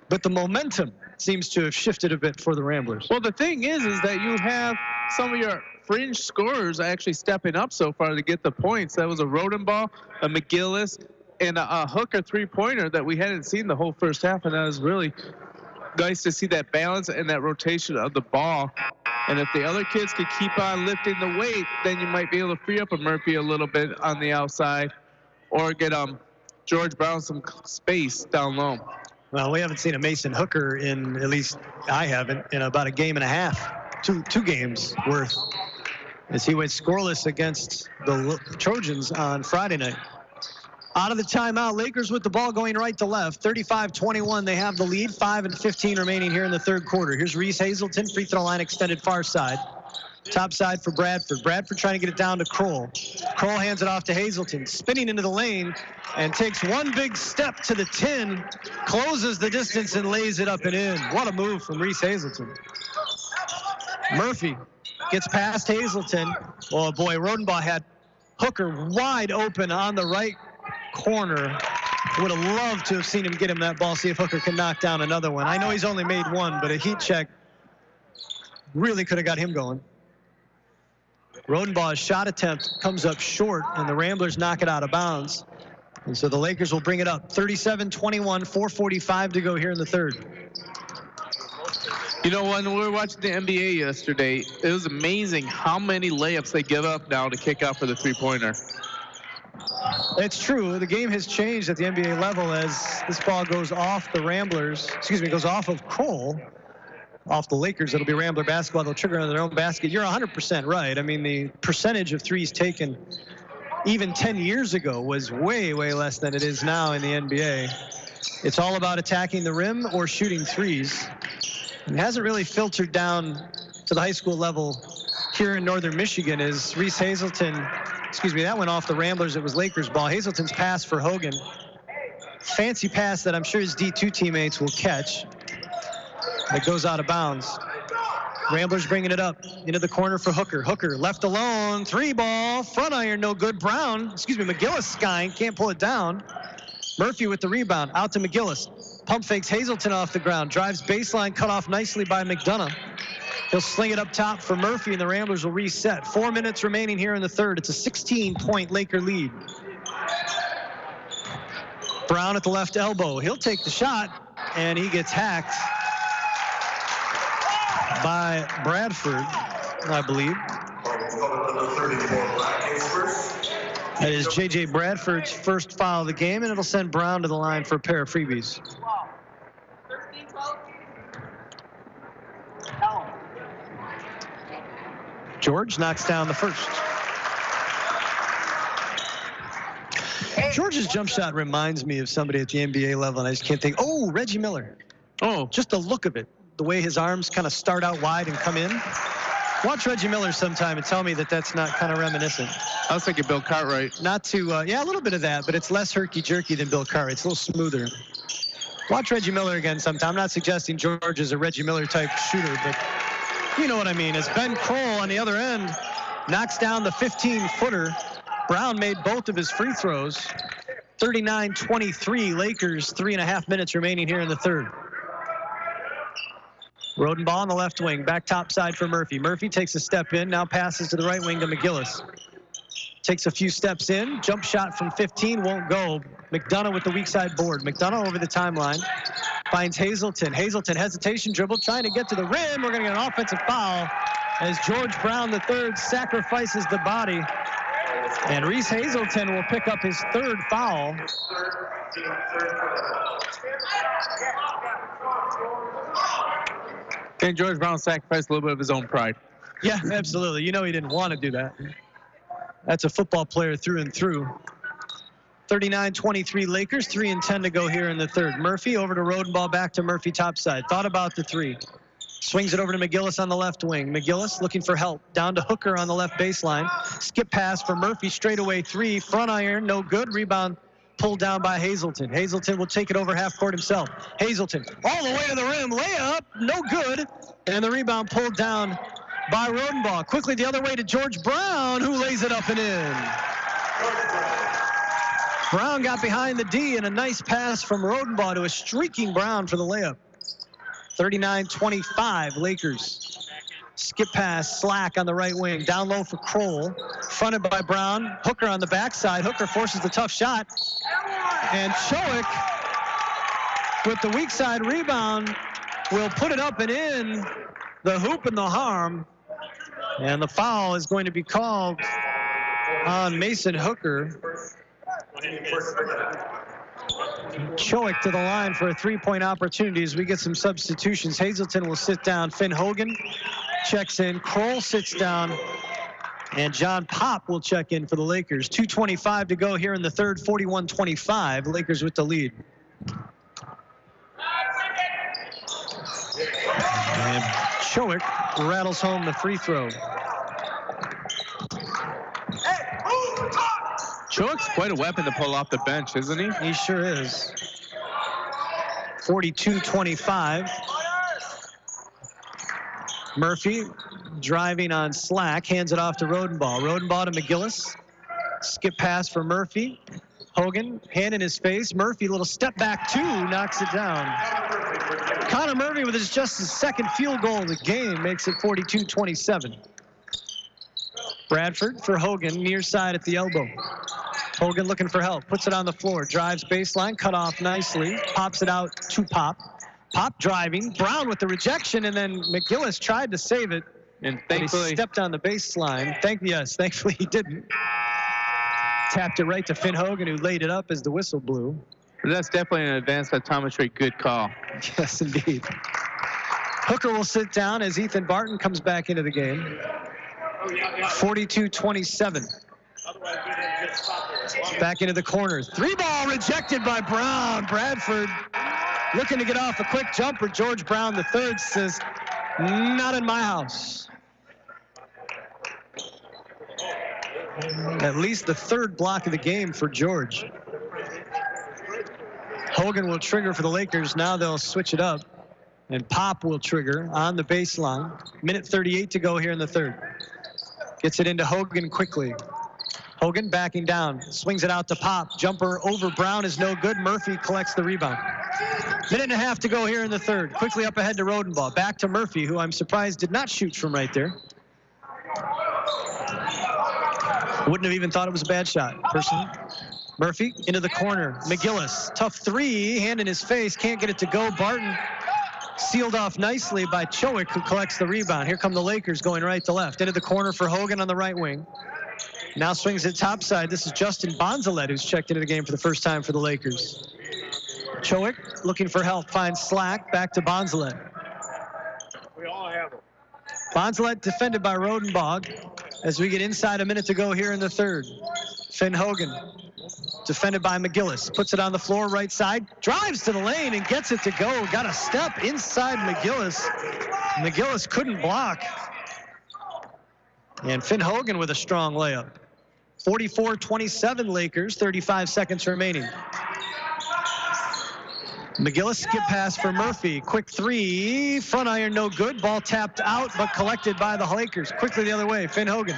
But the momentum seems to have shifted a bit for the Ramblers. Well, the thing is that you have some of your fringe scorers actually stepping up so far to get the points. That was a Rodenbaugh, a McGillis, and a Hooker three-pointer that we hadn't seen the whole first half, and that was really nice to see that balance and that rotation of the ball. And if the other kids could keep on lifting the weight, then you might be able to free up a Murphy a little bit on the outside or get George Brown some space down low. Well, we haven't seen a Mason Hooker in, at least I haven't, in about a game and a half, two games worth, as he went scoreless against the Trojans on Friday night. Out of the timeout, Lakers with the ball going right to left. 35-21, they have the lead. 5:15 remaining here in the third quarter. Here's Reese Hazelton, free throw line extended far side. Top side for Bradford. Bradford trying to get it down to Kroll. Kroll hands it off to Hazelton, spinning into the lane, and takes one big step to the 10, closes the distance and lays it up and in. What a move from Reese Hazelton. Murphy gets past Hazelton. Oh boy, Rodenbaugh had Hooker wide open on the right corner. Would have loved to have seen him get him that ball, see if Hooker can knock down another one. I know he's only made one, but a heat check really could have got him going. Rodenbaugh's shot attempt comes up short, and the Ramblers knock it out of bounds. And so the Lakers will bring it up. 37-21, 4:45 to go here in the third. You know, when we were watching the NBA yesterday, it was amazing how many layups they give up now to kick out for the three-pointer. It's true. The game has changed at the NBA level as this ball goes off the Ramblers, goes off of Kroll, off the Lakers. It'll be Rambler basketball. They'll trigger on their own basket. You're 100% right. I mean, the percentage of threes taken even 10 years ago was way, way less than it is now in the NBA. It's all about attacking the rim or shooting threes. It hasn't really filtered down to the high school level here in northern Michigan. As Reese Hazelton, that went off the Ramblers. It was Lakers ball. Hazelton's pass for Hogan. Fancy pass that I'm sure his D2 teammates will catch. It goes out of bounds. Ramblers bringing it up into the corner for Hooker. Hooker left alone, three ball, front iron, no good. McGillis skying, can't pull it down. Murphy with the rebound, out to McGillis. Pump fakes Hazelton off the ground, drives baseline, cut off nicely by McDonough. He'll sling it up top for Murphy, and the Ramblers will reset. 4 minutes remaining here in the third. It's a 16-point Laker lead. Brown at the left elbow. He'll take the shot, and he gets hacked by Bradford, I believe. That is J.J. Bradford's first foul of the game, and it'll send Brown to the line for a pair of freebies. George knocks down the first. George's jump shot reminds me of somebody at the NBA level, and I just can't think. Oh, Reggie Miller. Oh, just the look of it. The way his arms kind of start out wide and come in. Watch Reggie Miller sometime and tell me that that's not kind of reminiscent. I was thinking Bill Cartwright. Not to, yeah, a little bit of that, but it's less herky-jerky than Bill Cartwright. It's a little smoother. Watch Reggie Miller again sometime. I'm not suggesting George is a Reggie Miller type shooter, but you know what I mean. As Ben Kroll on the other end knocks down the 15-footer. Brown made both of his free throws. 39-23 Lakers, 3.5 minutes remaining here in the third. Rodenbaugh on the left wing, back top side for Murphy. Murphy takes a step in, now passes to the right wing to McGillis. Takes a few steps in, jump shot from 15, won't go. McDonough with the weak side board. McDonough over the timeline, finds Hazelton. Hazelton, hesitation dribble, trying to get to the rim. We're going to get an offensive foul as George Brown III sacrifices the body. And Reese Hazelton will pick up his third foul. And George Brown sacrificed a little bit of his own pride. Yeah, absolutely. You know he didn't want to do that. That's a football player through and through. 39-23 Lakers, 3:10 to go here in the third. Murphy over to Rodenbaugh, back to Murphy topside. Thought about the three. Swings it over to McGillis on the left wing. McGillis looking for help. Down to Hooker on the left baseline. Skip pass for Murphy, straightaway three. Front iron, no good. Rebound pulled down by Hazelton. Hazelton will take it over half court himself. Hazelton all the way to the rim. Layup, no good. And the rebound pulled down by Rodenbaugh. Quickly the other way to George Brown, who lays it up and in. Brown got behind the D, and a nice pass from Rodenbaugh to a streaking Brown for the layup. 39-25 Lakers. Skip pass, Slack on the right wing. Down low for Kroll. Fronted by Brown. Hooker on the backside. Hooker forces the tough shot. And Chowick, with the weak side rebound, will put it up and in. The hoop and the harm. And the foul is going to be called on Mason Hooker. Chowick to the line for a three-point opportunity as we get some substitutions. Hazelton will sit down. Finn Hogan checks in. Kroll sits down. And John Pop will check in for the Lakers. 2:25 to go here in the third. 41-25. Lakers with the lead. And Chowick rattles home the free throw. Chowick's quite a weapon to pull off the bench, isn't he? He sure is. 42-25. Murphy driving on Slack, hands it off to Rodenbaugh. Rodenbaugh to McGillis. Skip pass for Murphy. Hogan, hand in his face. Murphy, little step back two, knocks it down. Connor Murphy with just his second field goal of the game makes it 42-27. Bradford for Hogan, near side at the elbow. Hogan looking for help, puts it on the floor, drives baseline, cut off nicely, pops it out to Pop. Pop driving, Brown with the rejection, and then McGillis tried to save it, and thankfully he stepped on the baseline. Thankfully he didn't. Tapped it right to Finn Hogan, who laid it up as the whistle blew. But that's definitely an advanced optometry good call. Yes, indeed. Hooker will sit down as Ethan Barton comes back into the game. 42-27. Back into the corner. Three ball rejected by Brown. Bradford looking to get off a quick jumper. George Brown III says, not in my house. At least the third block of the game for George. Hogan will trigger for the Lakers. Now they'll switch it up. And Pop will trigger on the baseline. Minute 38 to go here in the third. Gets it into Hogan quickly. Hogan backing down. Swings it out to Pop. Jumper over Brown is no good. Murphy collects the rebound. Minute and a half to go here in the third. Quickly up ahead to Rodenbaugh. Back to Murphy, who I'm surprised did not shoot from right there. Wouldn't have even thought it was a bad shot, personally. Murphy into the corner. McGillis, tough three, hand in his face, can't get it to go. Barton sealed off nicely by Chowick, who collects the rebound. Here come the Lakers going right to left. Into the corner for Hogan on the right wing. Now swings it topside. This is Justin Bonzalet, who's checked into the game for the first time for the Lakers. Chowick looking for help, finds Slack, back to Bonzalet. We all have them. Bonzalet defended by Rodenbaugh as we get inside a minute to go here in the third. Finn Hogan defended by McGillis, puts it on the floor right side, drives to the lane and gets it to go. Got a step inside McGillis. McGillis couldn't block. And Finn Hogan with a strong layup. 44-27 Lakers, 35 seconds remaining. McGillis skip pass for Murphy. Quick three, front iron no good. Ball tapped out but collected by the Lakers. Quickly the other way, Finn Hogan.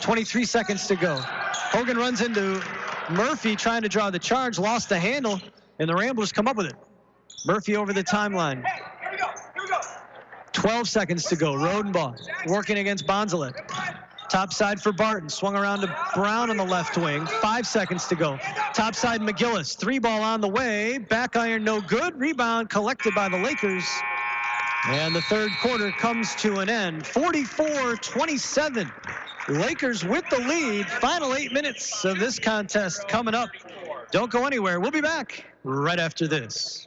23 seconds to go. Hogan runs into Murphy trying to draw the charge, lost the handle, and the Ramblers come up with it. Murphy over the timeline. 12 seconds to go. Rodenbaugh working against Bonzalet. Top side for Barton. Swung around to Brown on the left wing. 5 seconds to go. Top side McGillis. 3-ball on the way. Back iron no good. Rebound collected by the Lakers. And the third quarter comes to an end. 44-27. Lakers with the lead. Final 8 minutes of this contest coming up. Don't go anywhere. We'll be back right after this.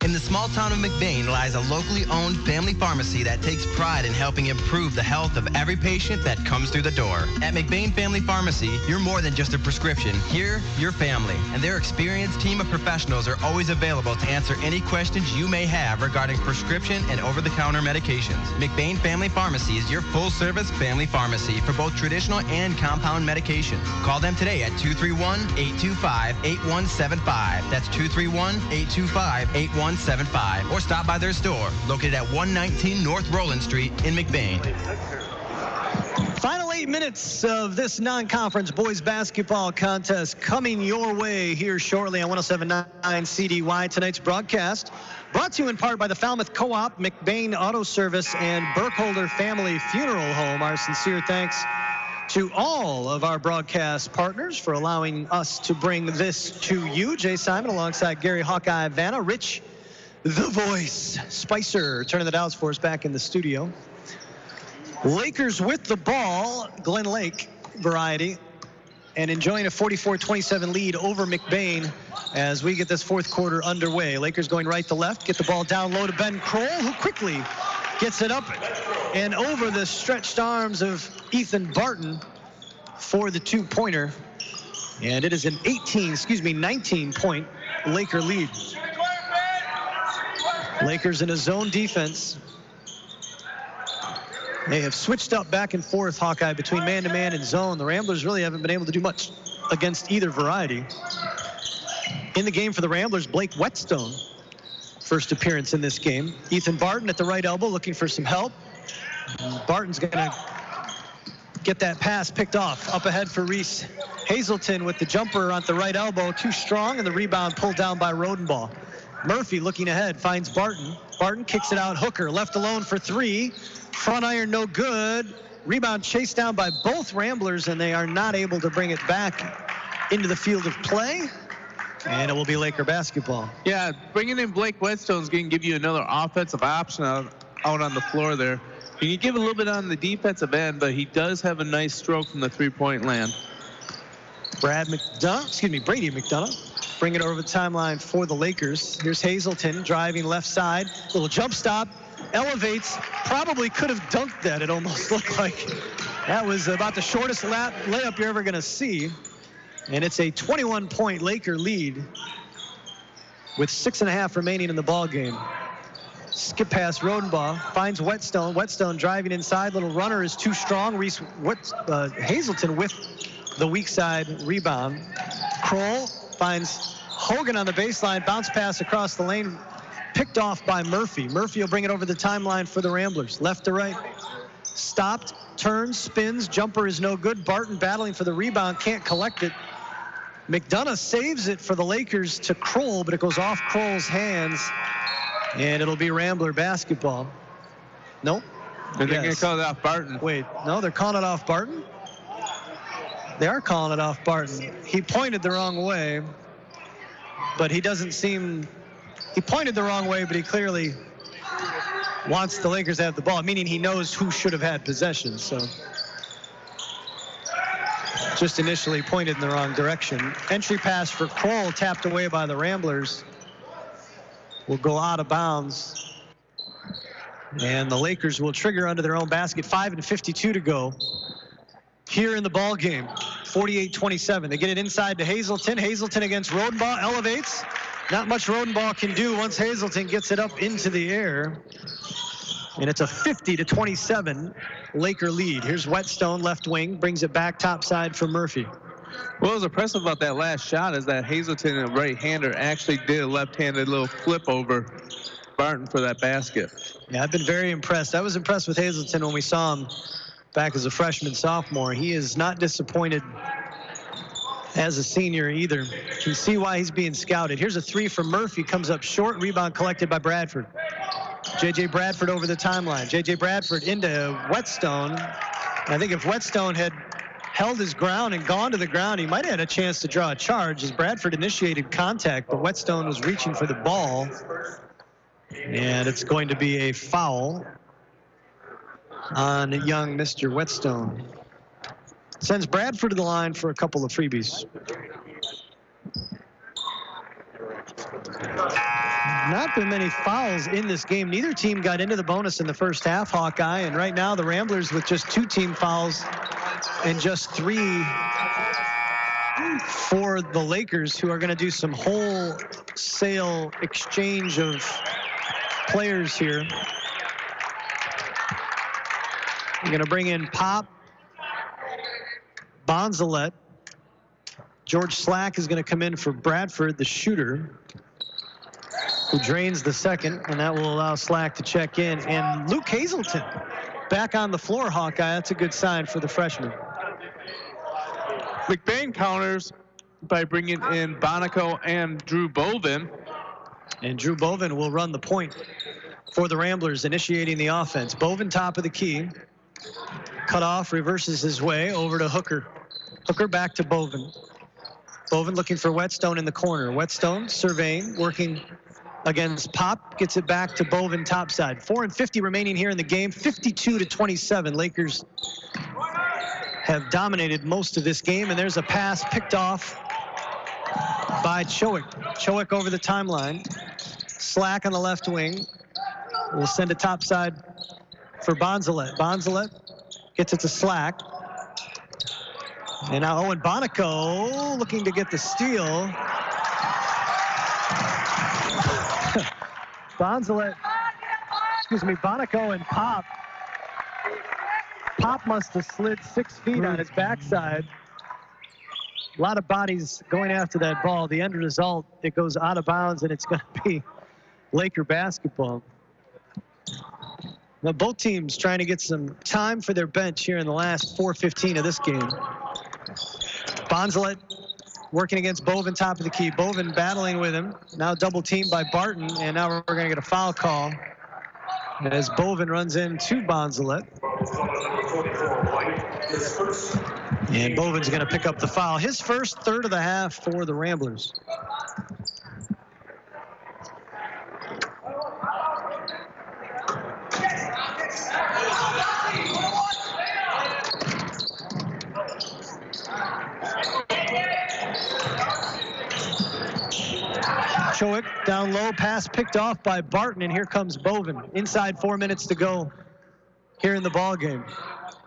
In the small town of McBain lies a locally owned family pharmacy that takes pride in helping improve the health of every patient that comes through the door. At McBain Family Pharmacy, you're more than just a prescription. Here, you're family, and their experienced team of professionals are always available to answer any questions you may have regarding prescription and over-the-counter medications. McBain Family Pharmacy is your full-service family pharmacy for both traditional and compound medications. Call them today at 231-825-8175. That's 231-825-8175. Or stop by their store, located at 119 North Roland Street in McBain. Final 8 minutes of this non-conference boys basketball contest coming your way here shortly on 107.9 CDY. Tonight's broadcast brought to you in part by the Falmouth Co-op, McBain Auto Service, and Burkholder Family Funeral Home. Our sincere thanks to all of our broadcast partners for allowing us to bring this to you. Jay Simon alongside Gary Hawkeye Vanna, Rich the Voice Spicer turning the dials for us back in the studio. Lakers with the ball, Glen Lake variety, and enjoying a 44-27 lead over McBain as we get this fourth quarter underway. Lakers going right to left, get the ball down low to Ben Kroll, who quickly gets it up and over the stretched arms of Ethan Barton for the two-pointer. And it is an 19-point Laker lead. Lakers in a zone defense. They have switched up back and forth, Hawkeye, between man-to-man and zone. The Ramblers really haven't been able to do much against either variety. In the game for the Ramblers, Blake Whetstone, first appearance in this game. Ethan Barton at the right elbow looking for some help. Barton's going to get that pass picked off. Up ahead for Reese Hazelton with the jumper on the right elbow. Too strong, and the rebound pulled down by Rodenbaugh. Murphy looking ahead, finds Barton. Barton kicks it out. Hooker left alone for three. Front iron no good. Rebound chased down by both Ramblers, and they are not able to bring it back into the field of play. And it will be Laker basketball. Yeah, bringing in Blake Whetstone is going to give you another offensive option out on the floor there. You can give a little bit on the defensive end, but he does have a nice stroke from the three-point land. Brady McDonough. Bring it over the timeline for the Lakers. Here's Hazelton driving left side. Little jump stop. Elevates. Probably could have dunked that. It almost looked like that was about the shortest layup you're ever going to see. And it's a 21-point Laker lead with 6.5 remaining in the ball game. Skip pass Rodenbaugh. Finds Whetstone. Whetstone driving inside. Little runner is too strong. Reese Hazelton with the weak side rebound. Kroll finds Hogan on the baseline. Bounce pass across the lane. Picked off by Murphy. Murphy will bring it over the timeline for the Ramblers. Left to right. Stopped. Turns. Spins. Jumper is no good. Barton battling for the rebound. Can't collect it. McDonough saves it for the Lakers to Kroll, but it goes off Kroll's hands. And it'll be Rambler basketball. Nope. They're going to call it off Barton. Wait. No, they're calling it off Barton? They are calling it off Barton. He pointed the wrong way, but he doesn't seem... He pointed the wrong way, but he clearly wants the Lakers to have the ball, meaning he knows who should have had possession. So just initially pointed in the wrong direction. Entry pass for Kroll, tapped away by the Ramblers, will go out of bounds. And the Lakers will trigger under their own basket. 5:52 to go here in the ball game. 48-27. They get it inside to Hazelton. Hazelton against Rodenbaugh, elevates. Not much Rodenbaugh can do once Hazelton gets it up into the air. And it's a 50-27 Laker lead. Here's Whetstone, left wing, brings it back topside for Murphy. What was impressive about that last shot is that Hazelton, a right-hander, actually did a left-handed little flip over Barton for that basket. Yeah, I've been very impressed. I was impressed with Hazleton when we saw him back as a freshman, sophomore. He is not disappointed as a senior either. You can see why he's being scouted. Here's a three from Murphy, comes up short, rebound collected by Bradford. J.J. Bradford over the timeline. J.J. Bradford into Whetstone. I think if Whetstone had held his ground and gone to the ground, he might have had a chance to draw a charge as Bradford initiated contact, but Whetstone was reaching for the ball. And it's going to be a foul on young Mr. Whetstone. Sends Bradford to the line for a couple of freebies. Not been many fouls in this game. Neither team got into the bonus in the first half, Hawkeye, and right now the Ramblers with just 2 team fouls and just 3 for the Lakers, who are going to do some wholesale exchange of players here. We're going to bring in Pop, Bonzalet. George Slack is going to come in for Bradford, the shooter, who drains the second, and that will allow Slack to check in. And Luke Hazleton back on the floor, Hawkeye. That's a good sign for the freshman. McBain counters by bringing in Bonico and Drew Bovin. And Drew Bovin will run the point for the Ramblers, initiating the offense. Bovin top of the key. Cut off, reverses his way over to Hooker. Hooker back to Bovin. Bovin looking for Whetstone in the corner. Whetstone surveying, working against Pop, gets it back to Bovin topside. 4:50 remaining here in the game, 52-27. Lakers have dominated most of this game, and there's a pass picked off by Chowick. Chowick over the timeline. Slack on the left wing. We'll send it topside for Bonzalet. Bonzalet gets it to Slack. And now Owen Bonico looking to get the steal. Bonico and Pop. Pop must have slid 6 feet on his backside. A lot of bodies going after that ball. The end result, it goes out of bounds, and it's going to be Laker basketball. Now, both teams trying to get some time for their bench here in the last 4:15 of this game. Bonzalet working against Bovin, top of the key. Bovin battling with him. Now double teamed by Barton, and now we're going to get a foul call as Bovin runs into Bonzalet. And Bovin's going to pick up the foul. His first third of the half for the Ramblers. Chowick down low, pass picked off by Barton, and here comes Bovin. Inside 4 minutes to go here in the ball game.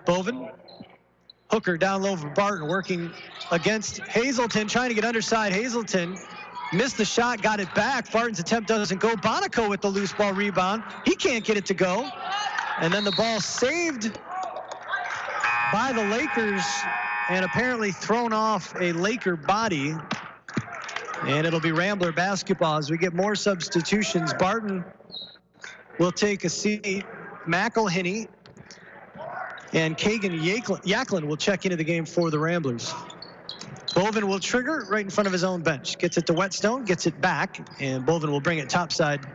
Bovin, Hooker down low for Barton, working against Hazleton, trying to get underside. Hazleton missed the shot, got it back. Barton's attempt doesn't go. Bonico with the loose ball rebound. He can't get it to go. And then the ball saved by the Lakers and apparently thrown off a Laker body. And it'll be Rambler basketball as we get more substitutions. Barton will take a seat. McElhinney and Kagan Yaklin will check into the game for the Ramblers. Bovin will trigger right in front of his own bench. Gets it to Whetstone, gets it back, and Bovin will bring it topside.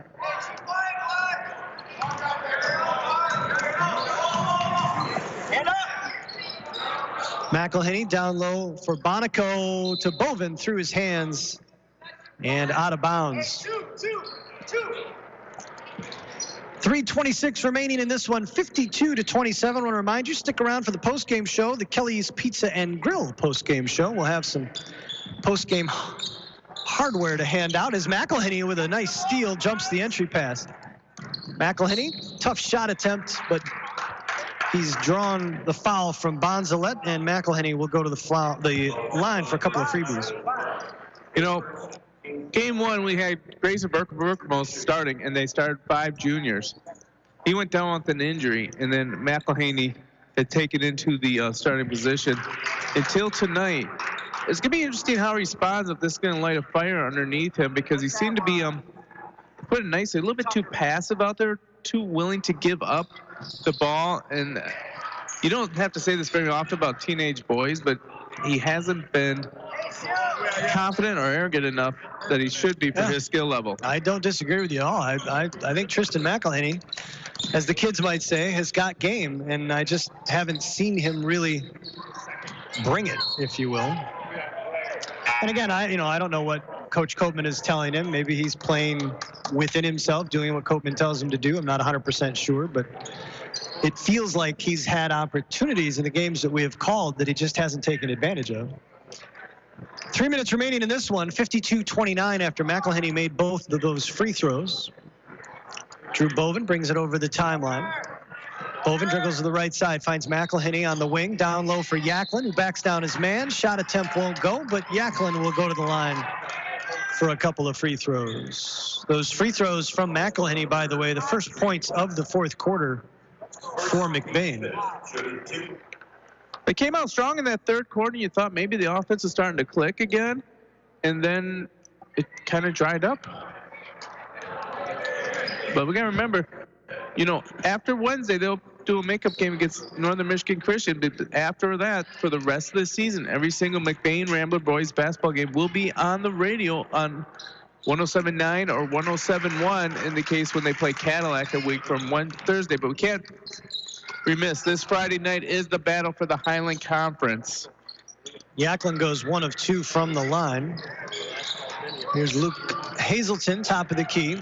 McElhinney down low for Bonico to Bovin through his hands and out of bounds. 3:26 remaining in this one, 52-27. I want to remind you, stick around for the post-game show, the Kelly's Pizza and Grill post-game show. We'll have some post-game hardware to hand out as McElhinney with a nice steal jumps the entry pass. McElhinney, tough shot attempt, but he's drawn the foul from Bonzalet, and McElhinney will go to the line for a couple of freebies. You know, game one, we had Grayson Berkmo starting, and they started 5 juniors. He went down with an injury, and then McElhinney had taken into the starting position until tonight. It's going to be interesting how he responds, if this is going to light a fire underneath him, because he seemed to be put it nicely, a little bit too passive out there, too willing to give up the ball. And you don't have to say this very often about teenage boys, but he hasn't been confident or arrogant enough that he should be for his skill level. I don't disagree with you at all. I think Tristan McElhinney, as the kids might say, has got game, and I just haven't seen him really bring it, if you will. And again, I don't know what Coach Copeman is telling him. Maybe he's playing within himself, doing what Copeman tells him to do. I'm not 100% sure, but it feels like he's had opportunities in the games that we have called that he just hasn't taken advantage of. 3 minutes remaining in this one, 52-29 after McElhinney made both of those free throws. Drew Boven brings it over the timeline. Boven dribbles to the right side, finds McElhinney on the wing, down low for Yaklin, who backs down his man. Shot attempt won't go, but Yaklin will go to the line for a couple of free throws. Those free throws from McElhinney, by the way, the first points of the fourth quarter for McBain. They came out strong in that third quarter. You thought maybe the offense is starting to click again, and then it kind of dried up. But we got to remember, after Wednesday, they'll do a makeup game against Northern Michigan Christian. But after that, for the rest of the season, every single McBain Rambler boys basketball game will be on the radio on 107.9 or 107.1 in the case when they play Cadillac a week from Thursday. But we can't remiss, this Friday night is the battle for the Highland Conference. Yaklin goes 1 of 2 from the line. Here's Luke Hazelton, top of the key.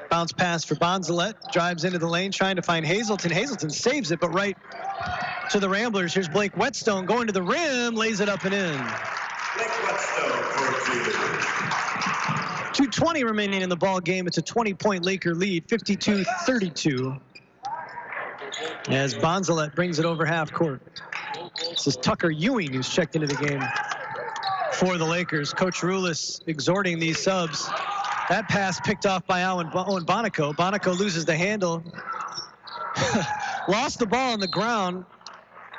Bounce pass for Bonzalet, drives into the lane, trying to find Hazelton. Hazelton saves it, but right to the Ramblers. Here's Blake Whetstone going to the rim, lays it up and in. Blake Whetstone for 2:20 remaining in the ball game. It's a 20-point Laker lead, 52-32. As Bonzalet brings it over half court. This is Tucker Ewing who's checked into the game for the Lakers. Coach Rulis exhorting these subs. That pass picked off by Owen Bonico. Bonico loses the handle. Lost the ball on the ground.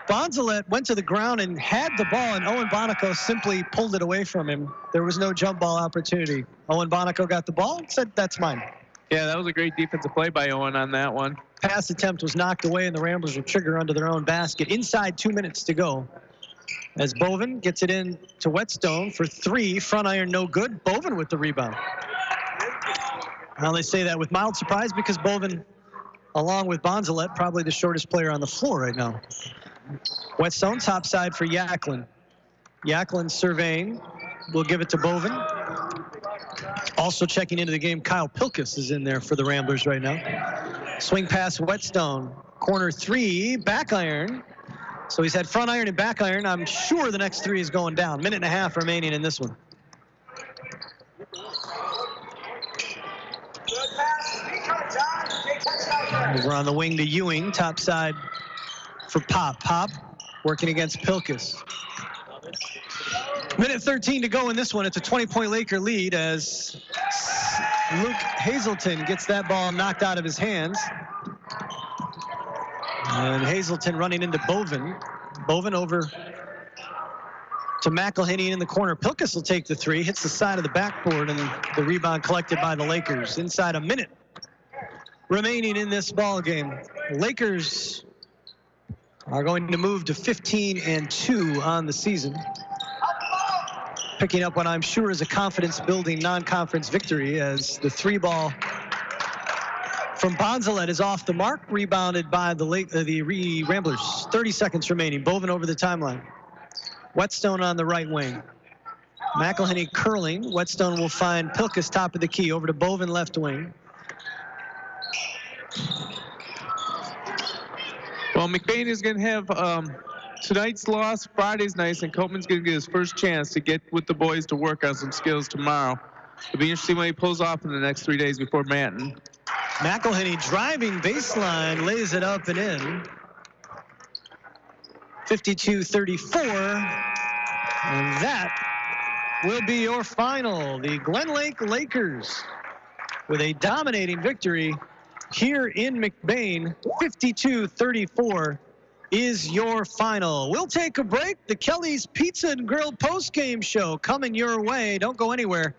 Bonzalet went to the ground and had the ball, and Owen Bonico simply pulled it away from him. There was no jump ball opportunity. Owen Bonico got the ball and said, "That's mine." Yeah, that was a great defensive play by Owen on that one. Pass attempt was knocked away, and the Ramblers will trigger under their own basket. Inside 2 minutes to go. As Boven gets it in to Whetstone for 3. Front iron no good. Boven with the rebound. I only say that with mild surprise because Boven, along with Bonzalet, probably the shortest player on the floor right now. Whetstone top side for Yaklin. Yaklin surveying. We'll give it to Boven. Also checking into the game, Kyle Pilkus is in there for the Ramblers right now. Swing pass, Whetstone. Corner 3, back iron. So he's had front iron and back iron. I'm sure the next 3 is going down. Minute and a half remaining in this one. Over on the wing to Ewing, top side for Pop. Pop working against Pilkus. Minute 13 to go in this one. It's a 20-point Laker lead as Luke Hazelton gets that ball knocked out of his hands. And Hazelton running into Boven. Boven over to McElhinney in the corner. Pilkus will take the 3, hits the side of the backboard, and the rebound collected by the Lakers. Inside a minute remaining in this ball game. Lakers are going to move to 15-2 on the season. Picking up what I'm sure is a confidence-building non-conference victory as the 3-ball from Bonzalet is off the mark, rebounded by the Ramblers. 30 seconds remaining. Boven over the timeline. Whetstone on the right wing. McElhinney curling. Whetstone will find Pilkus top of the key. Over to Boven left wing. Well, McBain is going to have tonight's loss, Friday's nice, and Copeman's going to get his first chance to get with the boys to work on some skills tomorrow. It'll be interesting when he pulls off in the next 3 days before Manton. McElhinney driving baseline, lays it up and in. 52-34. And that will be your final. The Glen Lake Lakers with a dominating victory here in McBain. 52-34 is your final. We'll take a break. The Kelly's Pizza and Grill post-game show coming your way. Don't go anywhere.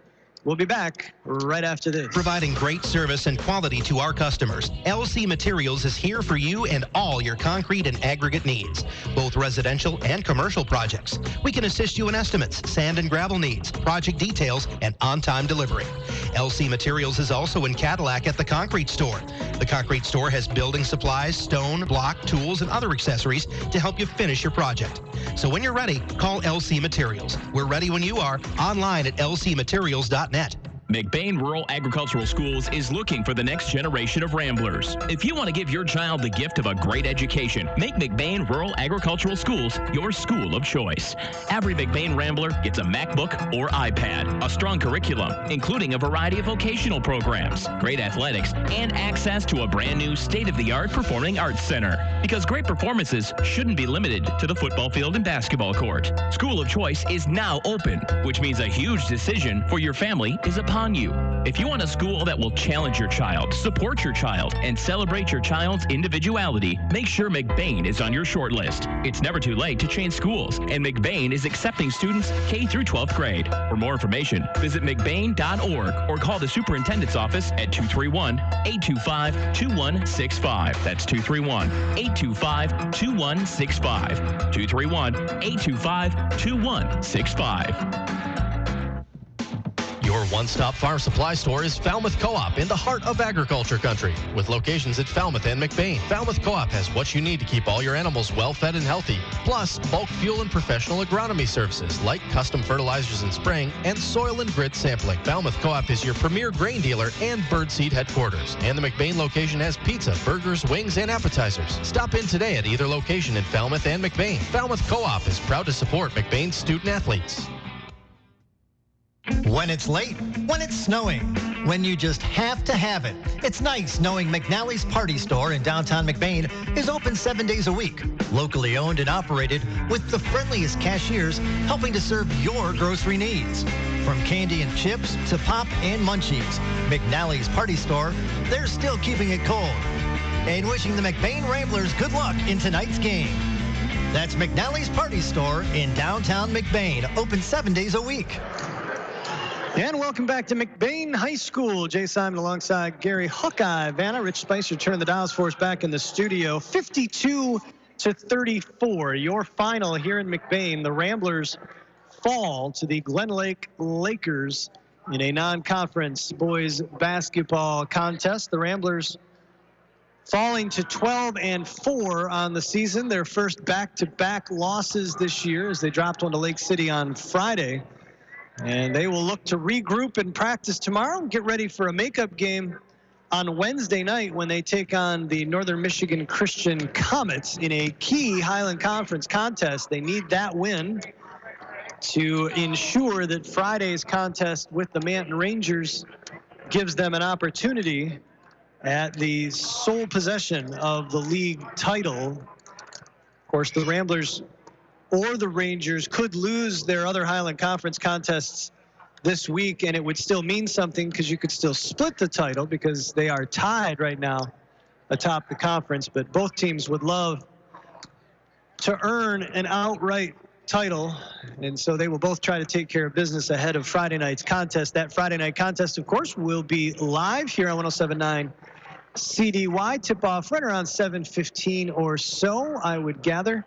We'll be back right after this. Providing great service and quality to our customers, LC Materials is here for you and all your concrete and aggregate needs, both residential and commercial projects. We can assist you in estimates, sand and gravel needs, project details, and on-time delivery. LC Materials is also in Cadillac at the Concrete Store. The Concrete Store has building supplies, stone, block, tools, and other accessories to help you finish your project. So when you're ready, call LC Materials. We're ready when you are, online at lcmaterials.net. McBain Rural Agricultural Schools is looking for the next generation of Ramblers. If you want to give your child the gift of a great education, make McBain Rural Agricultural Schools your school of choice. Every McBain Rambler gets a MacBook or iPad, a strong curriculum, including a variety of vocational programs, great athletics, and access to a brand new state-of-the-art performing arts center. Because great performances shouldn't be limited to the football field and basketball court. School of Choice is now open, which means a huge decision for your family is upon you. If you want a school that will challenge your child, support your child, and celebrate your child's individuality, make sure McBain is on your short list. It's never too late to change schools, and McBain is accepting students K through 12th grade. For more information, visit mcbain.org or call the superintendent's office at 231-825-2165. That's 231-825-2165. 231-825-2165. Your one-stop farm supply store is Falmouth Co-op in the heart of agriculture country. With locations at Falmouth and McBain, Falmouth Co-op has what you need to keep all your animals well-fed and healthy. Plus, bulk fuel and professional agronomy services like custom fertilizers and spraying and soil and grit sampling. Falmouth Co-op is your premier grain dealer and birdseed headquarters. And the McBain location has pizza, burgers, wings, and appetizers. Stop in today at either location in Falmouth and McBain. Falmouth Co-op is proud to support McBain student athletes. When it's late, when it's snowing, when you just have to have it. It's nice knowing McNally's Party Store in downtown McBain is open 7 days a week. Locally owned and operated with the friendliest cashiers helping to serve your grocery needs. From candy and chips to pop and munchies, McNally's Party Store, they're still keeping it cold. And wishing the McBain Ramblers good luck in tonight's game. That's McNally's Party Store in downtown McBain, open 7 days a week. And welcome back to McBain High School. Jay Simon alongside Gary Hawkeye Vanna. Rich Spicer turned the dials for us back in the studio. 52-34, your final here in McBain. The Ramblers fall to the Glen Lake Lakers in a non-conference boys basketball contest. The Ramblers falling to 12-4 on the season. Their first back-to-back losses this year as they dropped one to Lake City on Friday. And they will look to regroup and practice tomorrow and get ready for a makeup game on Wednesday night when they take on the Northern Michigan Christian Comets in a key Highland Conference contest. They need that win to ensure that Friday's contest with the Manton Rangers gives them an opportunity at the sole possession of the league title. Of course, the Ramblers or the Rangers could lose their other Highland Conference contests this week, and it would still mean something because you could still split the title because they are tied right now atop the conference. But both teams would love to earn an outright title, and so they will both try to take care of business ahead of Friday night's contest. That Friday night contest, of course, will be live here on 107.9 CDY. Tip-off right around 7:15 or so, I would gather.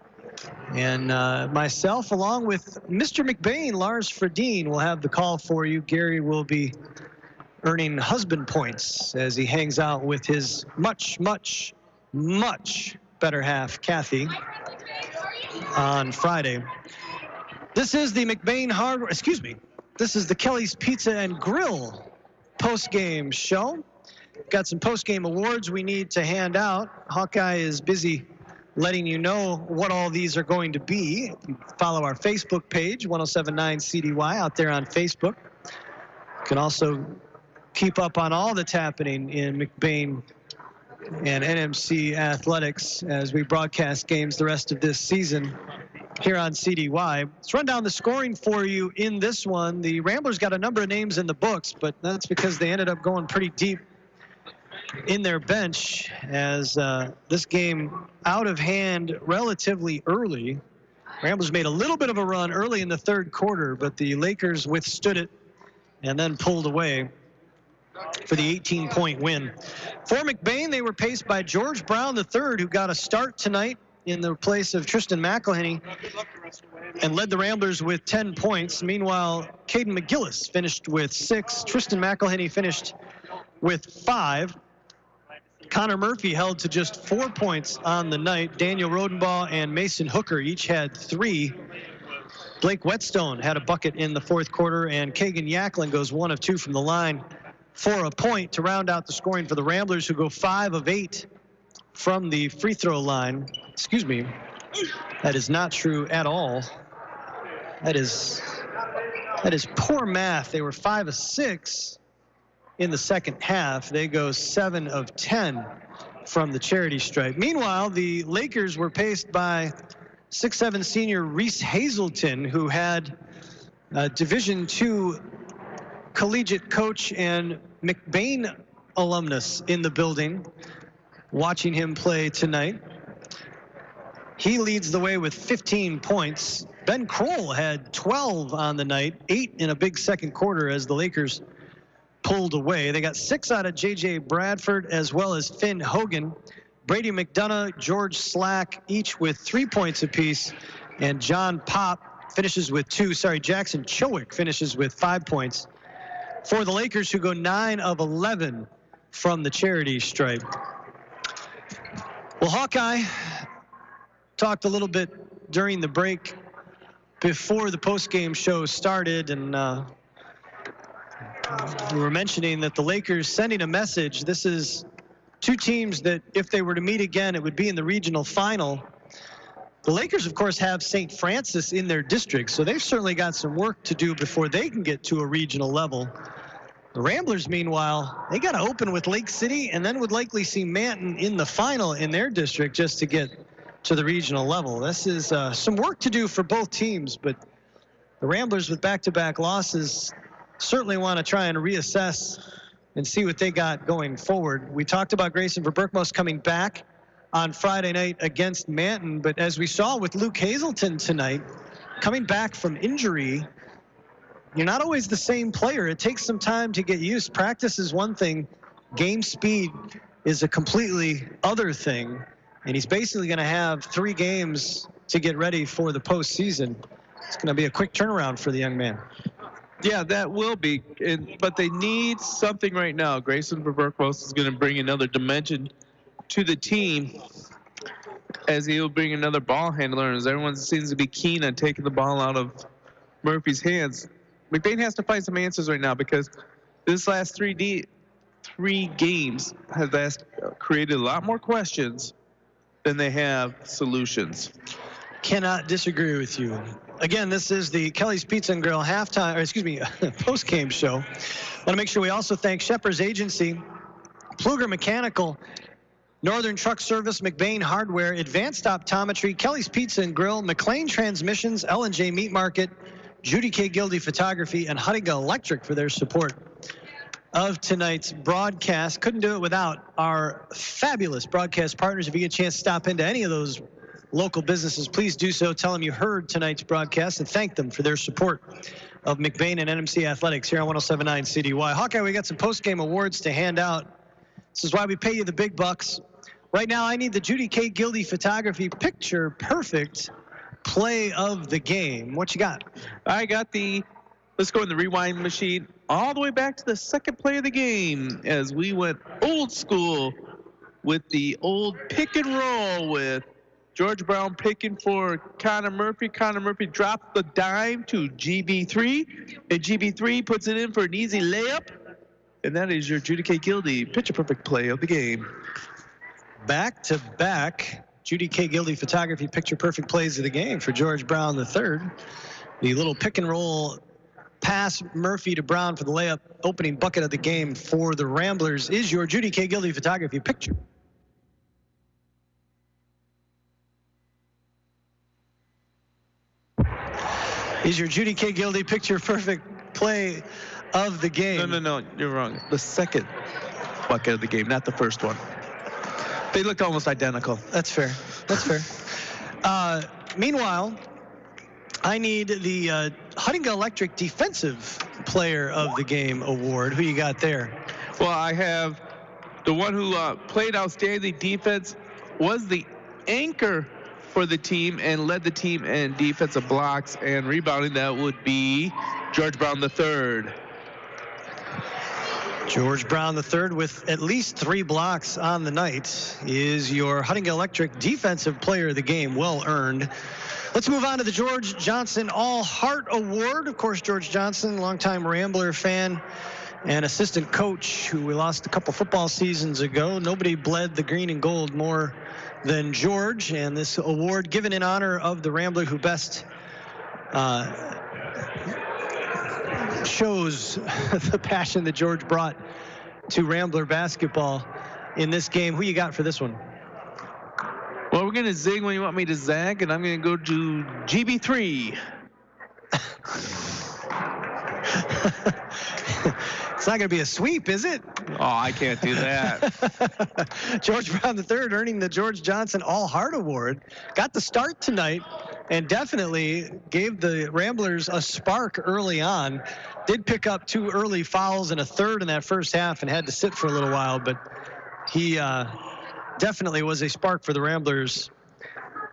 And myself, along with Mr. McBain, Lars Fredin, will have the call for you. Gary will be earning husband points as he hangs out with his much, much, much better half, Kathy, on Friday. This is the McBain this is the Kelly's Pizza and Grill post-game show. Got some post-game awards we need to hand out. Hawkeye is busy letting you know what all these are going to be. You follow our Facebook page, 107.9 CDY, out there on Facebook. You can also keep up on all that's happening in McBain and NMC athletics as we broadcast games the rest of this season here on CDY. Let's run down the scoring for you in this one. The Ramblers got a number of names in the books, but that's because they ended up going pretty deep in their bench as this game out of hand relatively early. Ramblers made a little bit of a run early in the third quarter, but the Lakers withstood it and then pulled away for the 18-point win. For McBain, they were paced by George Brown III, who got a start tonight in the place of Tristan McElhenney and led the Ramblers with 10 points. Meanwhile, Caden McGillis finished with 6. Tristan McElhenney finished with 5. Connor Murphy held to just 4 points on the night. Daniel Rodenbaugh and Mason Hooker each had 3. Blake Whetstone had a bucket in the fourth quarter, and Kagan Yacklin goes 1 of 2 from the line for a point to round out the scoring for the Ramblers, who go 5 of 8 from the free throw line. Excuse me, that is not true at all. That is poor math. They were 5 of 6 in the second half. They go 7 of 10 from the charity stripe. Meanwhile, the Lakers were paced by 6'7" senior Reese Hazelton, who had Division II collegiate coach and McBain alumnus in the building, watching him play tonight. He leads the way with 15 points. Ben Kroll had 12 on the night, 8 in a big second quarter as the Lakers pulled away. They got 6 out of J.J. Bradford as well as Finn Hogan. Brady McDonough, George Slack, each with 3 points apiece. And John Pop finishes with 2. Jackson Chowick finishes with 5 points for the Lakers, who go 9 of 11 from the charity stripe. Well, Hawkeye talked a little bit during the break before the post-game show started, and we were mentioning that the Lakers sending a message. This is 2 teams that, if they were to meet again, it would be in the regional final. The Lakers, of course, have St. Francis in their district, so they've certainly got some work to do before they can get to a regional level. The Ramblers, meanwhile, they got to open with Lake City and then would likely see Manton in the final in their district just to get to the regional level. This is some work to do for both teams, but the Ramblers with back-to-back losses certainly want to try and reassess and see what they got going forward. We talked about Grayson Verberkmos coming back on Friday night against Manton, but as we saw with Luke Hazelton tonight, coming back from injury, you're not always the same player. It takes some time to get used. Practice is one thing. Game speed is a completely other thing. And he's basically going to have 3 games to get ready for the postseason. It's going to be a quick turnaround for the young man. Yeah, that will be. But they need something right now. Grayson Verberkmos is going to bring another dimension to the team, as he'll bring another ball handler, as everyone seems to be keen on taking the ball out of Murphy's hands. McBain has to find some answers right now, because this last 3 games has created a lot more questions than they have solutions. Cannot disagree with you. Again, this is the Kelly's Pizza and Grill post-game show. Want to make sure we also thank Shepherd's Agency, Pluger Mechanical, Northern Truck Service, McBain Hardware, Advanced Optometry, Kelly's Pizza and Grill, McLean Transmissions, L&J Meat Market, Judy K. Gildy Photography, and Huttiga Electric for their support of tonight's broadcast. Couldn't do it without our fabulous broadcast partners. If you get a chance to stop into any of those local businesses, please do so. Tell them you heard tonight's broadcast and thank them for their support of McBain and NMC Athletics here on 107.9 CDY. Hawkeye, we got some post-game awards to hand out. This is why we pay you the big bucks. Right now, I need the Judy K. Gildy Photography Picture Perfect Play of the Game. What you got? I got let's go in the rewind machine all the way back to the second play of the game, as we went old school with the old pick and roll with George Brown picking for Connor Murphy. Connor Murphy dropped the dime to GB3, and GB3 puts it in for an easy layup. And that is your Judy K. Gildy Picture Perfect Play of the Game. Back-to-back Judy K. Gildy Photography Picture Perfect Plays of the Game for George Brown III. The little pick and roll pass Murphy to Brown for the layup, opening bucket of the game for the Ramblers is your Judy K. Gildy Photography Picture. Is your Judy K. Gildy Picture Perfect Play of the Game. No, you're wrong. The second bucket of the game, not the first one. They look almost identical. That's fair. Meanwhile, I need the Huntington Electric Defensive Player of the Game award. Who you got there? Well, I have the one who played outstanding defense, was the anchor for the team and led the team in defensive blocks and rebounding. That would be George Brown III. George Brown III, with at least 3 blocks on the night, is your Huntington Electric Defensive Player of the Game. Well earned. Let's move on to the George Johnson All-Heart Award. Of course, George Johnson, longtime Rambler fan and assistant coach who we lost a couple football seasons ago. Nobody bled the green and gold more than George, and this award given in honor of the Rambler who best shows the passion that George brought to Rambler basketball in this game. Who you got for this one? Well, we're going to zig when you want me to zag, and I'm going to go to GB3. It's not going to be a sweep, is it? Oh, I can't do that. George Brown III earning the George Johnson All-Heart Award. Got the start tonight and definitely gave the Ramblers a spark early on. Did pick up 2 early fouls and a third in that first half and had to sit for a little while, but he definitely was a spark for the Ramblers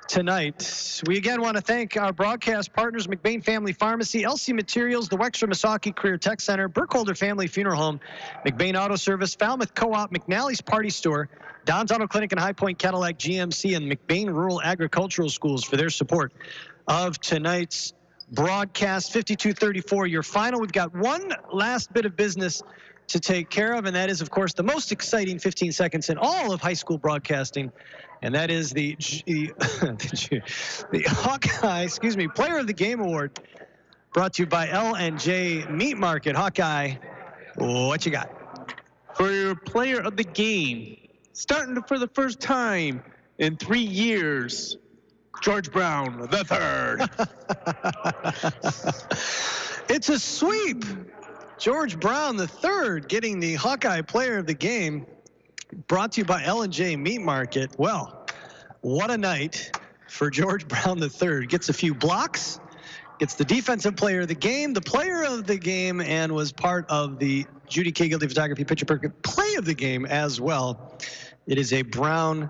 tonight. We again want to thank our broadcast partners, McBain Family Pharmacy, LC Materials, the Wexford Misaki Career Tech Center, Burkholder Family Funeral Home, McBain Auto Service, Falmouth Co-op, McNally's Party Store, Don's Auto Clinic and High Point Cadillac GMC, and McBain Rural Agricultural Schools for their support of tonight's broadcast. 52-34, your final. We've got one last bit of business to take care of, and that is, of course, the most exciting 15 seconds in all of high school broadcasting, and that is the Hawkeye, Player of the Game Award, brought to you by L&J Meat Market. Hawkeye, what you got? For your Player of the Game, starting for the first time in 3 years, George Brown III. It's a sweep. George Brown III getting the Hawkeye Player of the Game, brought to you by L&J Meat Market. Well, what a night for George Brown III. Gets a few blocks, gets the Defensive Player of the Game, the Player of the Game, and was part of the Judy K. Gildy Photography Picture Perfect Play of the Game as well. It is a Brown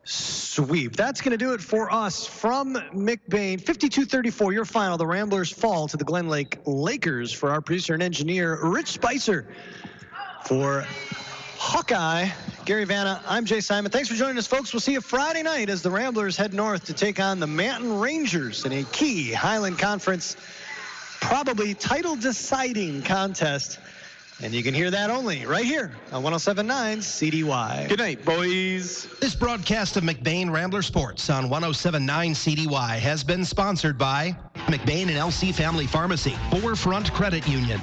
sweep. That's going to do it for us from McBain. 52-34, your final. The Ramblers fall to the Glen Lake Lakers. For our producer and engineer, Rich Spicer. For Hawkeye, Gary Vanna, I'm Jay Simon. Thanks for joining us, folks. We'll see you Friday night as the Ramblers head north to take on the Manton Rangers in a key Highland Conference, probably title-deciding contest. And you can hear that only right here on 107.9 CDY. Good night, boys. This broadcast of McBain Rambler Sports on 107.9 CDY has been sponsored by McBain and LC Family Pharmacy, Forefront Credit Union,